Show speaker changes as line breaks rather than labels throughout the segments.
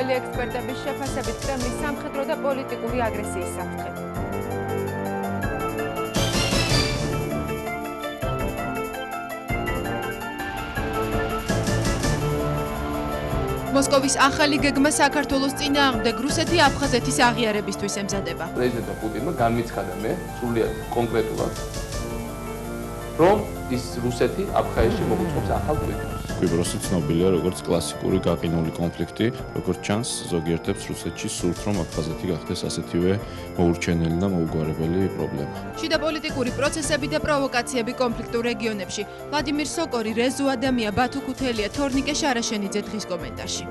პირველი ექსპერტების შეფასებით კრემლის სამხედრო და პოლიტიკური აგრესიის საფრთხე. მოსკოვის ახალი გეგმა საქართველოს წინააღმდეგ რუსეთი აფხაზეთის აღიარებისთვის ემზადება.
პრეზიდენტ პუტინმა განმიცხადა მე სრულიად კონკრეტულად რომ ის რუსეთი აფხაზეთში მოგუწყობს ახალ კვიპროსს.
კვიპროსი ცნობილია როგორც კლასიკური გაყინული კონფლიქტი, როგორც ჩანს ზოგიერთებს რუსეთში სურთ რომ აფხაზეთი გახდეს ასეთივე მოურჩენელი და მოუგვარებელი პრობლემა.
შიდა პოლიტიკური პროცესები და პროვოკაციები კონფლიქტურ რეგიონებში. ვლადიმირ სოკორი, რეზო ადამია, ბათუ ქუთელია, თორნიკე შარაშენიძე დღის კომენტარში.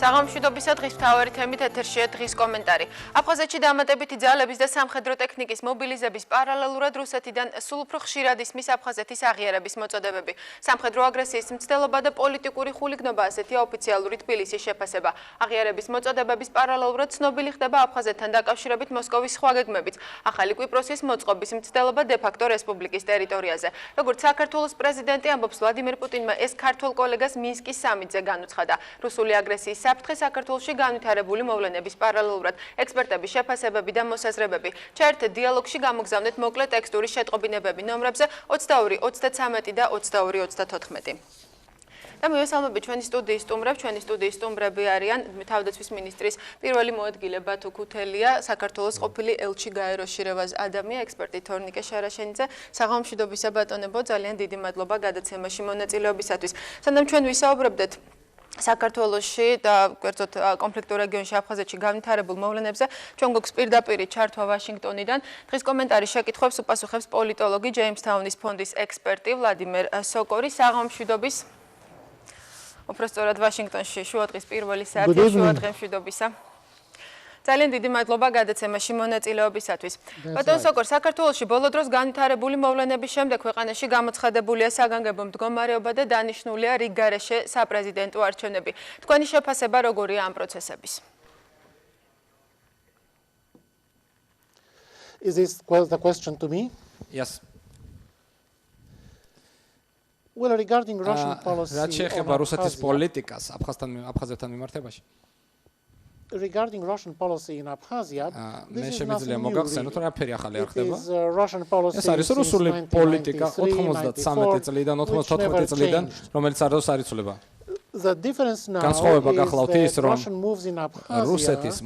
საღამოშვიდობისა დღის მთავარი თემით ეთერშია დღის კომენტარი. აფხაზეთში დამატებითი ძალების და სამხედრო ტექნიკის მობილიზების პარალელურად რუსეთიდან სულ უფრო ხშირად ისმის აფხაზეთის აღიარების მოწოდებები. სამხედრო აგრესიის მცდელობა და პოლიტიკური ხულიგნობა ასეთია ოფიციალური თბილისის შეფასება. აღიარების მოწოდებების პარალელურად ცნობილი ხდება აფხაზეთთან დაკავშირებით მოსკოვის სხვა გეგმებიც. ახალი კვიპროსის მოწყობის მცდელობა დე-ფაქტო რესპუბლიკის ტერიტორიაზე. როგორც საქართველოს პრეზიდენტი ამბობს, ვლადიმირ პუტინმა ეს ქართველ კოლეგას მინსკის სამიტზე განუცხადა. რუსული აგრესიის საფრთხე საქართველოში განვითარებული მოვლენების პარალელურად ექსპერტების შეფასებები და მოსაზრებები. ჩაერთ დიალოგში გამოგზავნეთ მოკლე ტექსტური შეტყობინებები ნომრებზე 22 33 და 22 34. და მივესალმებით ჩვენი სტუდიის სტუმრებს. ჩვენი სტუდიის სტუმრები არიან თავდაცვის მინისტრის პირველი მოადგილე ბათუ ქუთელია, საქართველოს ყოფილი ელჩი გაეროში რევაზ ადამია, ექსპერტი თორნიკე შარაშენიძე. საღამოშვიდობისა ბატონებო, ძალიან დიდი მადლობა გადაცემაში მონაწილეობისათვის. სანამ ჩვენ ვისაუბრებდეთ საქართველოში და კერძოდ კონფლიქტურ რეგიონში აფხაზეთში განვითარებულ მოვლენებზე, ჩვენ გვაქვს პირდაპირი ჩართვა ვაშინგტონიდან. დღის კომენტარის შეკითხვებს უპასუხებს პოლიტოლოგი ჯეიმსთაუნის ფონდის ექსპერტი ვლადიმერ სოკორი. საღამოშვიდობის. უпростоრად ვაშინგტონში შუადღის პირველი საათია, შუადღე მშვიდობისა. ძალიან დიდი მადლობა გადაცემაში მონაწილეობისათვის. ბატონ სოკორ, საქართველოში ბოლო დროს განვითარებული მოვლენების შემდეგ ქვეყანაში გამოცხადებულია საგანგებო მდგომარეობა და დანიშნულია რიგ გარეშე საპრეზიდენტო არჩევნები. თქვენი შეფასება როგორია ამ პროცესების?
Is this the question to me?
Yes.
Well, regarding Russian policy
რაც შეეხება რუსეთის პოლიტიკას აფხაზეთთან მიმართებაში.
Regarding Russian policy in Abkhazia,
მე შემიძლია მოგახსენოთ, რომ არაფერი ახალი არ ხდება.
ეს
არის რუსული პოლიტიკა 93 წლიდან 94 წლიდან, რომელიც არასდროს არ იცვლება. განსხვავება გახლავთ ის, რომ რუსეთის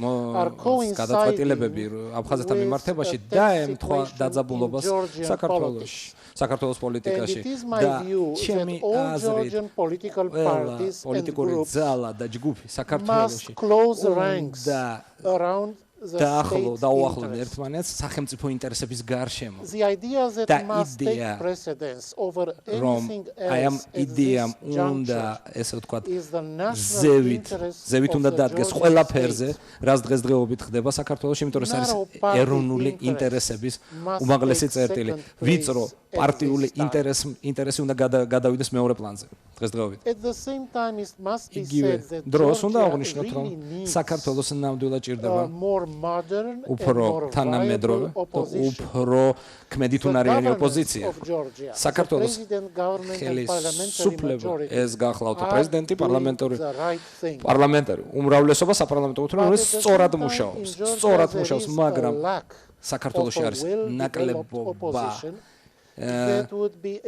გადაწყვეტილებები აფხაზეთთან მიმართებაში დაემთხვა დაძაბულობას საქართველოს პოლიტიკაში და ჩემი აზრით პოლიტიკური ძალა და ჯგუფი საქართველოში დაუახლოვდნენ ერთმანეთს სახელმწიფო ინტერესების გარშემო. და იდეა რომ აი ამ იდეამ უნდა ესე ვთქვათ ზევით უნდა დადგეს ყველაფერზე, რაც დღესდღეობით ხდება საქართველოში, იმიტომ რომ ეს არის ეროვნული ინტერესების უმაღლესი წერტილი. ვიწრო პარტიული ინტერესი უნდა გადავიდეს მეორე პლანზე დღესდღეობით. იგივე დროს უნდა აღნიშნოთ, რომ საქართველოს ნამდვილად ჭირდება უფრო თანამედროვე და უფრო ქმედითუნარიანი ოპოზიცია. საქართველოს ხელისუფლება ეს გახლავთ პრეზიდენტი, პარლამენტარი უმრავლესობა საპარლამენტო უთრომელი სწორად მუშაობს, მაგრამ საქართველოში არის ნაკლებობა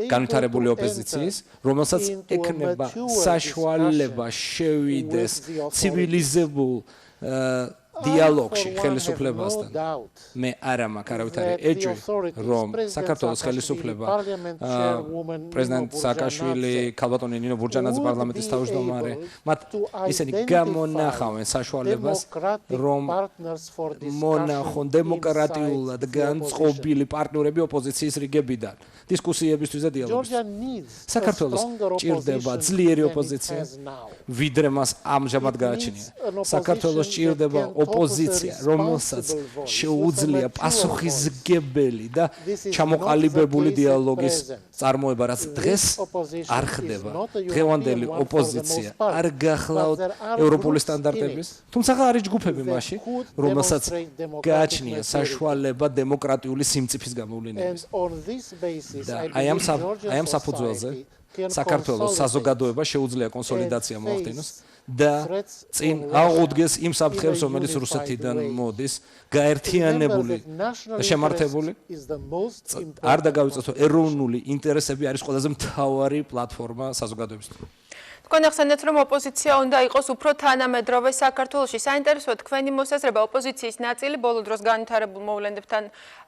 განვითარებული ოპოზიციის, რომელსაც ექნება საშუალება შევიდეს ცივილიზებულ დიალოგში ხელისუფლებასთან. მე არ მაქვს არავითარი ეჭვი, რომ საქართველოს ხელისუფლება პრეზიდენტ სააკაშვილი, ქალბატონი ნინო ბურჯანაძე პარლამენტის თავმჯდომარე, მათ ისინი გამონახავენ საშუალებას, რომ მონახონ დემოკრატიულად განწყობილი პარტნიორები ოპოზიციის რიგებიდან დისკუსიებისთვის და დიალოგისთვის. საქართველოს ჭირდება ძლიერი ოპოზიცია, ვიდრე მას ამჟამად გააჩნია. საქართველოს ჭირდება ოპოზიცია, რომელსაც შეუძლია პასუხისმგებელი და ჩამოყალიბებული დიალოგის წარმოება, რაც დღეს არ ხდება. დღევანდელი ოპოზიცია არ გახლავთ ევროპული სტანდარტების, თუმცა არის ჯგუფები მასში, რომელსაც გააჩნია საშუალება დემოკრატიული სიმწიფის გამოვლენების. და აი ამ საფუძველზე საქართველოს საზოგადოება შეუძლია კონსოლიდაცია მოახდინოს და წინ აღუდგეს იმ საფრთხეებს, რომელიც რუსეთიდან მოდის, გაერთიანებული და შემართებული. არ დაგავიწყოთ, ეროვნული ინტერესები არის ყველაზე მთავარი პლატფორმა საზოგადოებისთვის.
თქვენ ახსენეთ, რომ ოპოზიცია უნდა იყოს უფრო თანამედროვე საქართველოში. საინტერესოა თქვენი მოსაზრება, ოპოზიციის ნაწილი ბოლო დროს განვითარებულ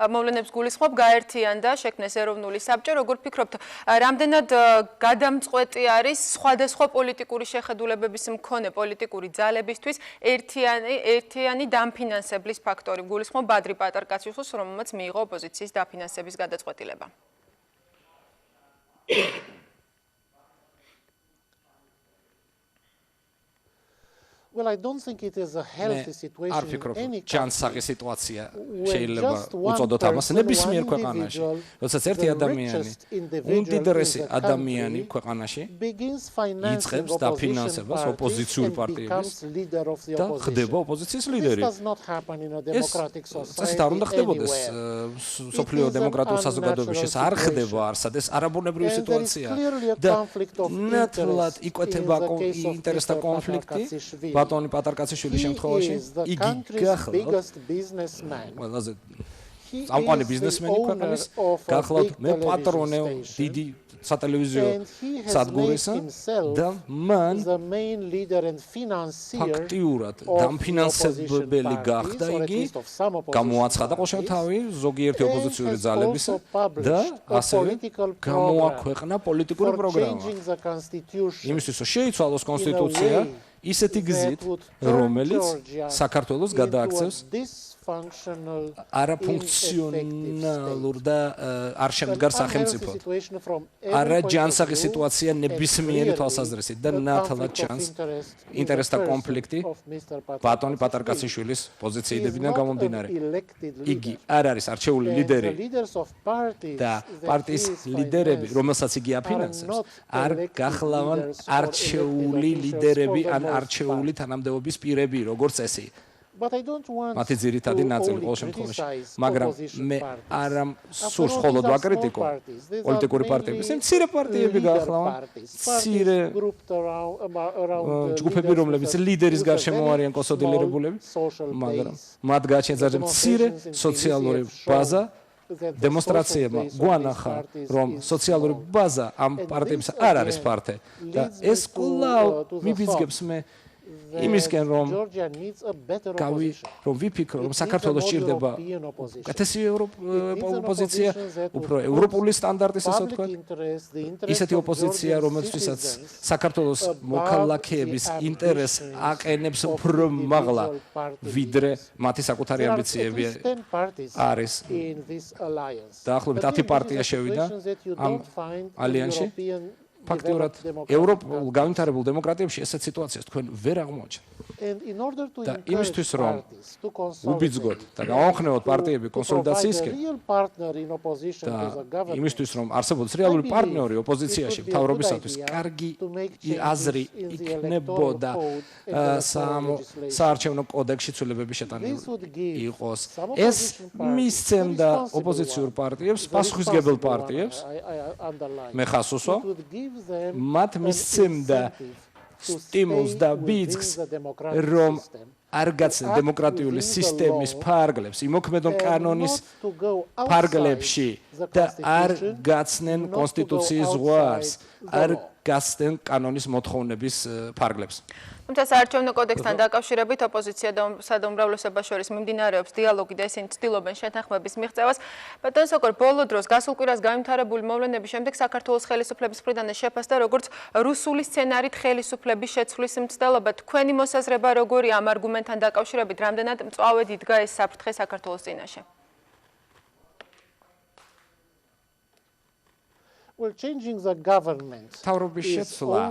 მოვლენებს გულისხმობ, გაერთიანდა, შექმნეს ეროვნული საბჭო. როგორ ფიქრობთ, რამდენად გადამწყვეტი არის სხვადასხვა პოლიტიკური შეხედულებების მქონე პოლიტიკური ძალებისთვის ერთიანი დამფინანსებლის ფაქტორი? გულისხმობ ბადრი პატარკაციუსს, რომელმაც მიიღო ოპოზიციის დაფინანსების გადაწყვეტილება.
Well, I don't think it is a healthy situation in any
ჯანსაღი სიტუაცია შეიძლება უწოდოთ ამას ნებისმიერ ქვეყანაში. როდესაც ერთი ადამიანი, უმდიდრესი ადამიანი ქვეყანაში იწყებს დაფინანსებას ოპოზიციური პარტიების და ხდება ოპოზიციის ლიდერი. ეს არ უნდა ხდებოდეს სოფლიო დემოკრატიულ საზოგადოებაში, ეს არ ხდება არსად, ეს არაბუნებრივი სიტუაცია და ნათლად იკვეთება ინტერესთა კონფლიქტი. ბატონი პატარკაციშვილის შემთხვევაში იგი გახლავთ ყველაზე წამყვანი ბიზნესმენი ქვეყნის, გახლავთ მე პატრონე დიდი სატელევიზიო სადგურისა და მან ფაქტიურად დამფინანსებელი გახდა იგი, გამოაცხადა ყოშა თავი ზოგიერთი ოპოზიციური ძალებისა და ასევე გამოაქვეყნა პოლიტიკური პროგრამა. იმისთვის რომ შეიცვალოს კონსტიტუცია ისეთი გზით, რომელიც საქართველოს გადააქცევს არაფუნქციონალურ და არ შემდგარ სახელმწიფოდ. არაჯანსაღი სიტუაცია ნებისმიერი თვალსაზრისით და ნათლად ჩანს ინტერესთა კონფლიქტი ბატონი პატარკაციშვილის პოზიციებიდან გამომდინარე. იგი არ არის არჩეული ლიდერი და პარტიის ლიდერები, რომელსაც იგი აფინანსებს, არ გახლავან არჩეული ლიდერები ან არჩეული თანამდებობის პირები, როგორც წესი. მათი ძირითადი ნაწილი ყოველ შემთხვევაში, მაგრამ მე არ სურს მხოლოდ ვაკრიტიკო პოლიტიკური პარტიების, მცირე პარტიები გაახლავან, მცირე ჯგუფები, რომლებიც ლიდერის გარშემო არიან კონსოლიდირებულები, მაგრამ მათ გააჩნიათ ძალიან მცირე სოციალური ბაზა. დემონსტრაციებმა გვანახა, რომ სოციალური ბაზა ამ პარტიებს არ არის ფართე და ეს კვლავ მიბიძგებს მე იმისკენ რომ ვიფიქრო რომ საქართველოს ჭირდება უკეთესი ოპოზიცია, უფრო ევროპული სტანდარტის ასე ვთქვათ, ისეთი ოპოზიცია, რომელთვისაც საქართველოს მოქალაქეების ინტერესს აყენებს უფრო მაღლა, ვიდრე მათი საკუთარი ამბიციები არის. დაახლოებით 10 პარტია შევიდა ამ ალიანსში. ფაქტიურად ევროპულ განვითარებულ დემოკრატიებში ესეთ სიტუაციას თქვენ ვერ აღმოაჩენთ. და იმისთვის რომ უბიძგოთ და გავამხნევოთ პარტიები კონსოლიდაციისკენ და იმისთვის რომ არსებობდეს რეალური პარტნიორი ოპოზიციაში მთავრობისათვის, კარგი აზრი იქნებოდა საარჩევნო კოდექსში ცვლილებების შეტანება იყოს. ეს მისცემდა ოპოზიციურ პარტიებს, პასუხისმგებელ პარტიებს, მე ხას უსვამ, მათ მისცემდა სტიმულს და ბიძგს, რომ არ გაცნեն დემოკრატიული სისტემის ფარგლებს, იმოქმედონ კანონის ფარგლებში და არ გაცნեն კონსტიტუციის ზღვარს, არ გაცნენ კანონის მოთხოვნების ფარგლებს.
თუმცა საარჩევნო კოდექსთან დაკავშირებით ოპოზიცია და სადამრავლესობა შორის მიმდინარეობს დიალოგი და ისინი ცდილობენ შეთანხმების მიღწევას. ბატონ სოკორ, ბოლო დროს გასულ კვირას განვითარებული მოვლენების შემდეგ საქართველოს ხელისუფლების მხრიდან შეფასდა როგორც რუსული სცენარით ხელისუფლების შეცვლის მცდელობა. თქვენი მოსაზრება როგორია ამ არგუმენტთან დაკავშირებით, რამდენად მწვავედ იდგა ეს საფრთხე საქართველოს წინაშე?
Well, changing the government
თავრობის შეცვლა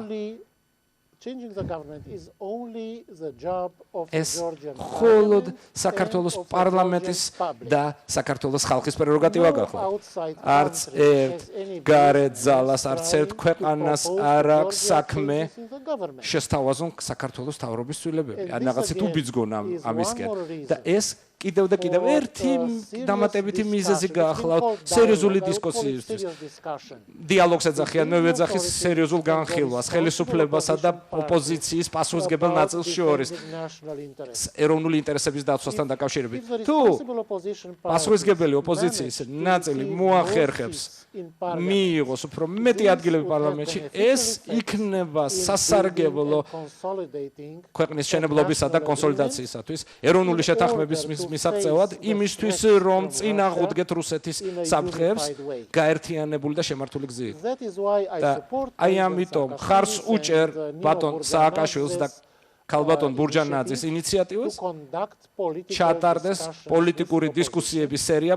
changing the government is only the job of the
ეს
Georgian
მხოლოდ
parliament
საქართველოს
and of the
პარლამენტის
Georgian public.
და საქართველოს ხალხის პრეროგატივა
No
გახლა.
outside
არც
country
ერთ
has any
გარეთ
business
ძალას, არც ერთ
trying to
ქვეყანას
propose
არ
to
აქვს
Georgia
საქმე
changes in the government.
შესთავაზონ საქართველოს თავრობის ცვლილებები.
And
ან
this
რაღაცით
again
უბიძგონ
is
ამისკენ.
one more reason
და ეს კიდევ და კიდევ
for,
ერთი
serious
დამატებითი მიზეზი
discussion. It's been
გაახლავთ
called
სერიოზული
dialogue. I would call it
დისკუსიისთვის.
serious discussion.
დიალოგს ეძახიან, მე ვეძახის
authorities
სერიოზულ
and the
განხილვას
responsible
ხელისუფლებასა და
opposition
ოპოზიციის პასუხისმგებელ
about
ნაწილს შორის
defending national interests.
ეროვნული ინტერესების დაცვასთან დაკავშირებით.
If the
თუ
responsible opposition parties
პასუხისმგებელი ოპოზიციის
manage to
ნაწილი
receive
მოახერხებს
more seats in parliament,
მიიღოს უფრო მეტი
this
ადგილები
would have
პარლამენტში,
beneficial
ეს
effects
იქნება
in
სასარგებლო
building and consolidating
ქვეყნის
of
შენებლობისა და
national
კონსოლიდაციისათვის, ეროვნული
in
შეთანხმების
order to
მისაღწევად,
face the
იმისთვის
threats
რომ
from
წინაღუდგეთ რუსეთის
in a
საფრთხეებს
unified way.
გაერთიანებული და შემართული გზით.
That is why I
და
support
აი
President
ამიტომ
Saakashvili
ხარს
and,
უჭერ
Nino
ბატონ სააკაშვილს და
Burjanadze's,
ქალბატონ ბურჯანაძის
initiative
ინიციატივას
to conduct political
ჩატარდეს
discussions
პოლიტიკური
with opposition
დისკუსიების სერია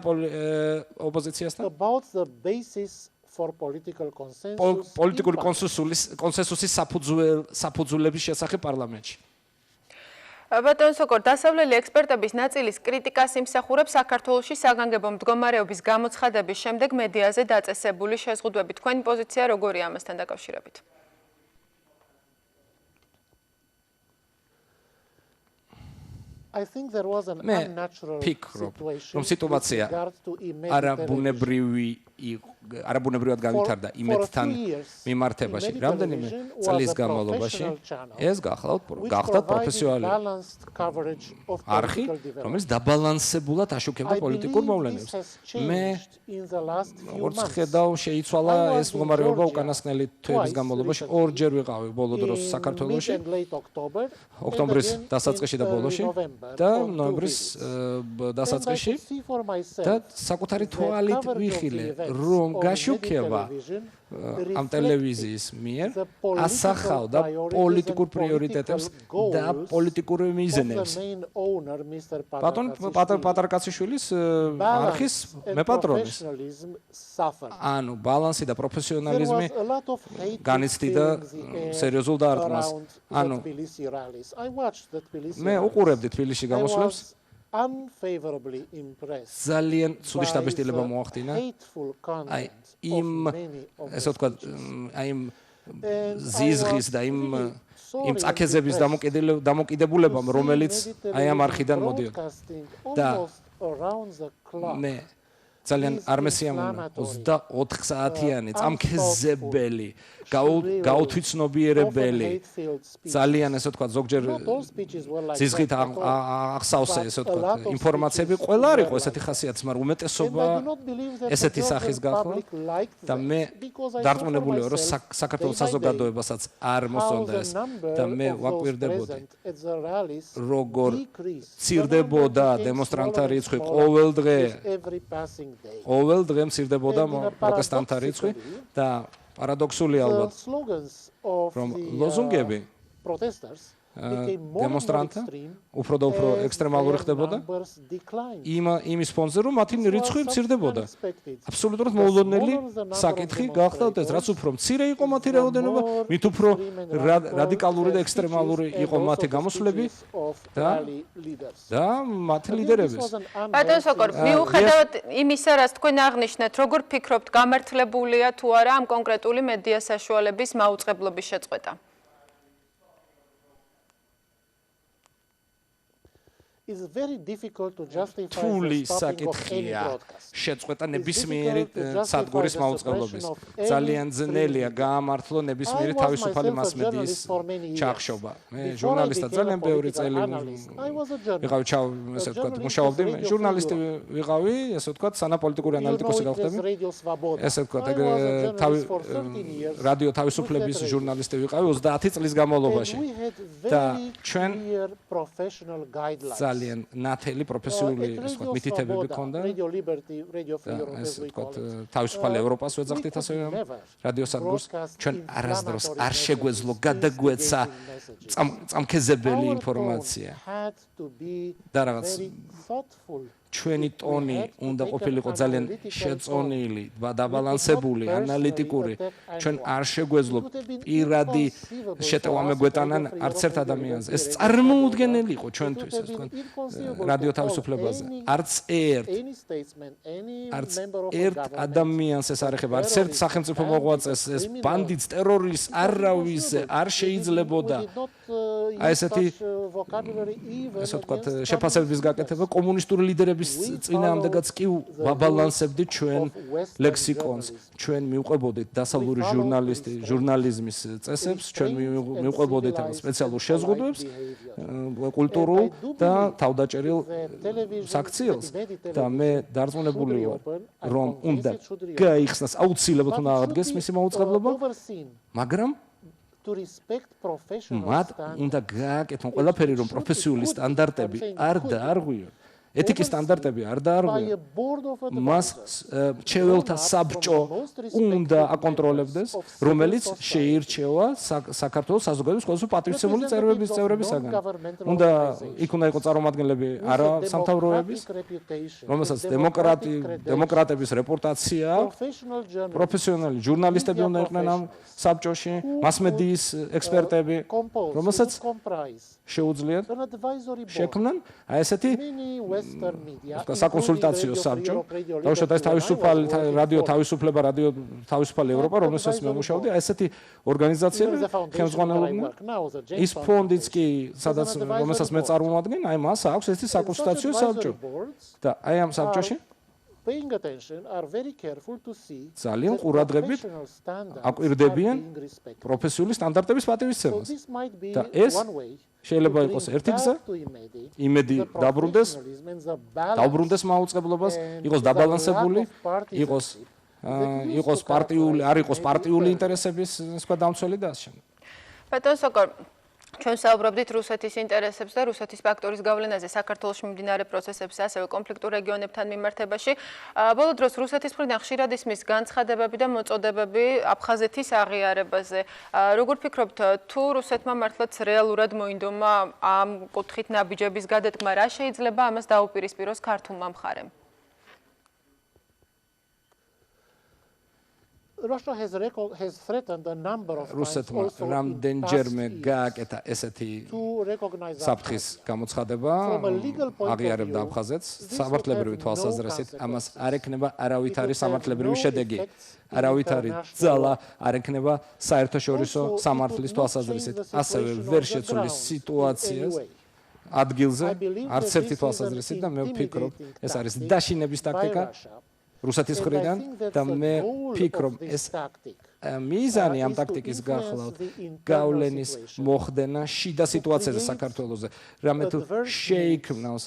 ოპოზიციასთან.
about the basis for political consensus
პოლიტიკური
in parliament.
კონსენსუსის საფუძვლების შესახებ პარლამენტში.
ბატონ სოკორ, დასავლელი ექსპერტების ნაწილის კრიტიკას იმსახურებს საქართველოში საგანგებო მდგომარეობის გამოცხადების შემდეგ მედიაზე დაწესებული შეზღუდვები. თქვენი პოზიცია როგორია ამასთან დაკავშირებით?
I think there was an
მე
unnatural
ფიქრობ,
situation
რომ სიტუაცია
with regard to image
არაბუნებრივად განვითარდა იმედთან მიმართებაში. რამდენიმე წლის განმავლობაში ეს გახდა პროფესიონალი არხი, რომელიც დაბალანსებულად აშუქებდა პოლიტიკურ მოვლენებს. მე როგორც ხედავ, შეიცვალა ეს მდგომარეობა უკანასკნელი თვეების განმავლობაში. ორჯერ ვიყავი ბოლო დროს საქართველოში, ოქტომბრის დასაწყისში და ბოლოში და ნოემბრის დასაწყისში და საკუთარი თვალით ვიხილე, რომ გაშუქება ამ ტელევიზიის მიერ ასახავდა პოლიტიკურ პრიორიტეტებს და პოლიტიკურ მიზნებს. ბატონ პატარკაციშვილის არხის მეპატრონის. ანუ ბალანსი და პროფესიონალიზმი განიცდიდა სერიოზულ დარტყმას. ანუ მე უყურებდი თბილისში გამოსვლებს.
unfavorably impressed.
ძალიან ცუდი შთაბეჭდილება მოახდინა. აი იმ ესე ვთქვათ, აი იმ ზიზღის და იმ წაქეზების დამოკიდებულებამ, რომელიც აი ამ არხიდან მოდიოდა. და მე ძალიან არ მესიამონა 24 საათიანი წამქეზებელი, გაუთვითცნობიერებელი, ძალიან ესე ვთქვათ, ზოგჯერ ზიზღით აღსავსე ესე ვთქვათ, ინფორმაციები ყველა არ იყო ესეთი ხასიათის, მაგრამ უმეტესობა ესეთი სახის გახლა და მე დარწმუნებული ვარ, რომ საქართველოს საზოგადოებასაც არ მოსწონდა ეს და მე ვაკვირდებოდი, როგორ მცირდებოდა დემონსტრანტთა რიცხვი ყოველ დღე მცირდებოდა პროტესტანტთა რიცხვი და პარადოქსული ალბათ, რომ ლოზუნგები დემონსტრანტთა უფრო და უფრო ექსტრემალური ხდებოდა იმის ფონზე, რომ მათი რიცხვი მცირდებოდა. აბსოლუტურად მოულოდნელი საკითხი გახდა ეს, რაც უფრო მცირე იყო მათი რაოდენობა, მით უფრო რადიკალური და ექსტრემალური იყო მათი გამოსვლები და მათი ლიდერები.
ბატონ სოკორ, მიუხედავად იმისა, რაც თქვენ აღნიშნეთ, როგორ ფიქრობთ, გამართლებულია თუ არა ამ კონკრეტული მედია საშუალების მაუწყებლობის შეწყვეტა?
It's very difficult to justify
თული
the stopping of any
საკითხია
broadcast.
შეწყვეტა ნებისმიერი სადგურის მაუწყებლობის. ძალიან ძნელია გაამართლო ნებისმიერი თავისუფალი მასმედიის ჩახშობა. მე ჟურნალისტად ძალიან ბევრი წელი ვიყავი, ესე ვთქვათ, მუშაობდი, ჟურნალისტი ვიყავი, ესე ვთქვათ, სანაპოლიტიკური ანალიტიკოსი გავხდები. ესე ვთქვათ, რადიო თავისუფლების ჟურნალისტი ვიყავი 30 წლის განმავლობაში. და ჩვენ ძალიან ნათელი პროფესიული მითითებები ჰქონდა. ეს ვთქვათ, თავისუფალი ევროპას ვეძახდით ასე რადიო სადგურს. ჩვენ არასდროს არ შეგვეძლო გადაგვეცა წამქეზებელი ინფორმაცია. და რაღაც ჩვენი ტონი უნდა ყოფილიყო ძალიან შეწონილი, დაბალანსებული, ანალიტიკური. ჩვენ არ შეგვეძლო პირადი შეტევა მეგვეტანან არც ერთ ადამიანზე. ეს წარმოუდგენელი იყო ჩვენთვის, ასე თქვენ, რადიო თავისუფლებაზე. არც ერთ ადამიანს ეს არ ეხება, არც ერთ სახელმწიფო მოღვაწეს, ეს ბანდიტს, ტერორისტს არავის არ შეიძლებოდა აი ესეთი ესე ვთქვათ შეფასებების გაკეთება კომუნისტური ლიდერების წინააღმდეგაც კი ვაბალანსებდით ჩვენ ლექსიკონს, ჩვენ მივყვებოდით დასავლური ჟურნალიზმის წესებს, ჩვენ მივყვებოდით ამ სპეციალურ შეზღუდვებს, კულტურულ და თავდაჭერილ საქციელს და მე დარწმუნებული ვარ, რომ უნდა გაიხსნას აუცილებლად უნდა აღდგეს მისი მაუწყებლობა, მაგრამ მათ უნდა გააკეთონ ყველაფერი, რომ პროფესიული სტანდარტები არ დაარღვიონ. ეთიკის სტანდარტები არ დაარღვიონ. მას მრჩეველთა საბჭო უნდა აკონტროლებდეს, რომელიც შეირჩევა საქართველოს საზოგადოების ყველაზე პატრიოტული წევრებისაგან. უნდა იქ უნდა იყოს წარმომადგენლები არა სამთავროების, რომელსაც დემოკრატების რეპუტაცია, პროფესიონალი ჟურნალისტები უნდა იყვნენ ამ საბჭოში, მასმედიის ექსპერტები, რომელსაც შეუძლიათ შექმნან აი ესეთი საკონსულტაციო საბჭო, ბავშვად ეს თავისუფალი რადიო თავისუფლება, რადიო თავისუფალი ევროპა, რომელსაც მე მუშაობდი, აი ესეთი ორგანიზაციები ხელმძღვანელობდნენ. ის ფონდიც კი, სადაც რომელსაც მე წარმოვადგენ, აი მას აქვს ესეთი საკონსულტაციო საბჭო. და აი ამ საბჭოში ძალიან ყურადღებით აკვირდებიან პროფესიული სტანდარტების პატივისცემას. და ეს შეიძლება იყოს ერთი გზა, იმედი დაუბრუნდეს მაუწყებლობას, იყოს დაბალანსებული, იყოს პარტიული, არ იყოს პარტიული ინტერესების სხვა დამცველი და ასე შემდეგ.
ბატონ სოკო, ჩვენ საუბრობდით რუსეთის ინტერესებს და რუსეთის ფაქტორის გავლენაზე საქართველოში მიმდინარე პროცესებს, ასევე კონფლიქტურ რეგიონებთან მიმართებაში. ბოლო დროს რუსეთის მხრიდან ხშირად ისმის განცხადებები და მოწოდებები აფხაზეთის აღიარებაზე. როგორ ფიქრობთ, თუ რუსეთმა მართლაც რეალურად მოინდომა ამ კუთხით ნაბიჯების გადადგმა, რა შეიძლება ამას დაუპირისპიროს ქართულმა მხარემ?
რუსეთმა რამდენჯერმე გააკეთა ესეთი საფრთხის გამოცხადება, აღიარებდა აფხაზეთს სამართლებრივი თვალსაზრისით, ამას არ ექნება არავითარი სამართლებრივი შედეგი, არავითარი ძალა არ ექნება საერთაშორისო სამართლის თვალსაზრისით, ასევე ვერ შეცვლის სიტუაციას ადგილზე, არც ერთი თვალსაზრისით და მე ვფიქრობ, ეს არის დაშინების ტაქტიკა რუსეთის მხრიდან და მე ვფიქრობ, ეს მიზანი ამ ტაქტიკის გახლავთ გავლენის მოხდენა შიდა სიტუაციაზე საქართველოზე. რამე თუ შეიქმნას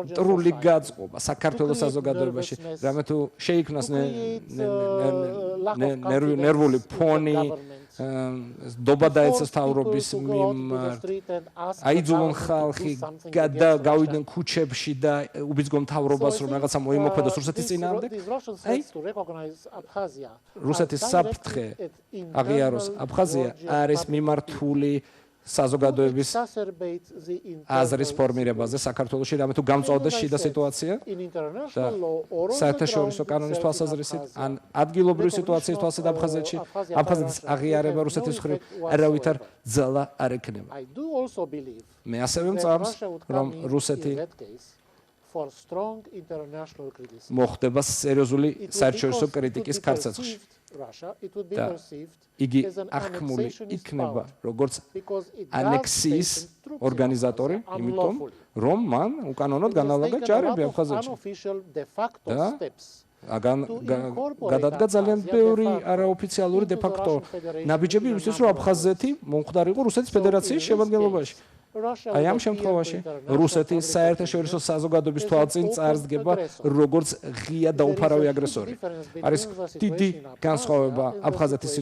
მტრული გაწყობა საქართველოს საზოგადოებაში, რამე თუ შეიქმნას ნერვული ფონი, დობა დაეცეს თავრობის მიმართ, აიძულონ ხალხი გავიდნენ ქუჩებში და უბიძგონ თავრობას, რომ რაღაცა მოიმოქმედოს რუსეთის წინააღმდეგ. რუსეთის საფრთხე აღიაროს აფხაზია არის მიმართული საზოგადოების აზრის ფორმირებაზე საქართველოში, რამე თუ გამწვავდეს შიდა სიტუაცია და საერთაშორისო კანონის თვალსაზრისით, ან ადგილობრივი სიტუაციის თვალსაზრისით აფხაზეთში, აფხაზეთის აღიარება რუსეთის მხრიდან არავითარ ძალა არ ექნება. მე ასევე მწამს, რომ რუსეთი მოხდება სერიოზული საერთაშორისო კრიტიკის ქარცეცხლში. და იგი აღქმული იქნება როგორც ანექსიის ორგანიზატორი, იმიტომ რომ მან უკანონოდ განალაგა ჯარები აფხაზეთში. და გადადგა ძალიან ბევრი არაოფიციალური დე-ფაქტო ნაბიჯები იმისთვის, რომ აფხაზეთი მომხდარიყო რუსეთის ფედერაციის შემადგენლობაში. აი ამ შემთხვევაში რუსეთი საერთაშორისო საზოგადოების თვალწინ წარსდგება როგორც ღია დაუფარავი აგრესორი. არის დიდი განსხვავება აფხაზეთის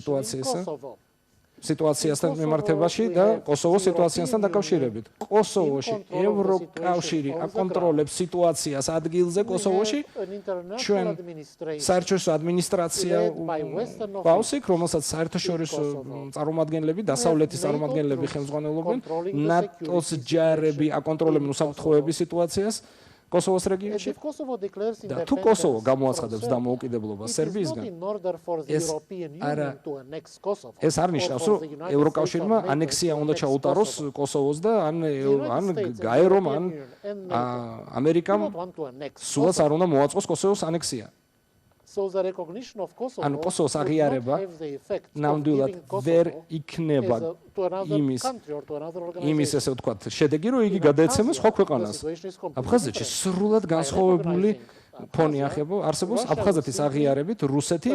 სიტუაციასთან მიმართებაში და კოსოვოს სიტუაციასთან დაკავშირებით. კოსოვოში ევროკავშირი აკონტროლებს სიტუაციას ადგილზე კოსოვოში. ჩვენ საერთაშორისო ადმინისტრაცია გვაქვს, რომელსაც საერთაშორისო წარმომადგენლები, დასავლეთის წარმომადგენლები ხელმძღვანელობენ, ნატოს ჯარები აკონტროლებენ უსაფრთხოების სიტუაციას კოსოვოს რეგიონში და თუ კოსოვო გამოაცხადებს დამოუკიდებლობას სერბიისგან ეს არ ნიშნავს რომ ევროკავშირმა ანექსია უნდა ჩაუტაროს კოსოვოს და ან გაერომ ან ამერიკამ სულაც არ უნდა მოაწყოს კოსოვოს ანექსია. ანუ კოსოვოს აღიარება ნამდვილად ვერ იქნება იმის ესე ვთქვათ შედეგი რომ იგი გადაეცემა სხვა ქვეყანას. აფხაზეთში სრულად განსხვავებული ფონი არსებობს აფხაზეთის აღიარებით რუსეთი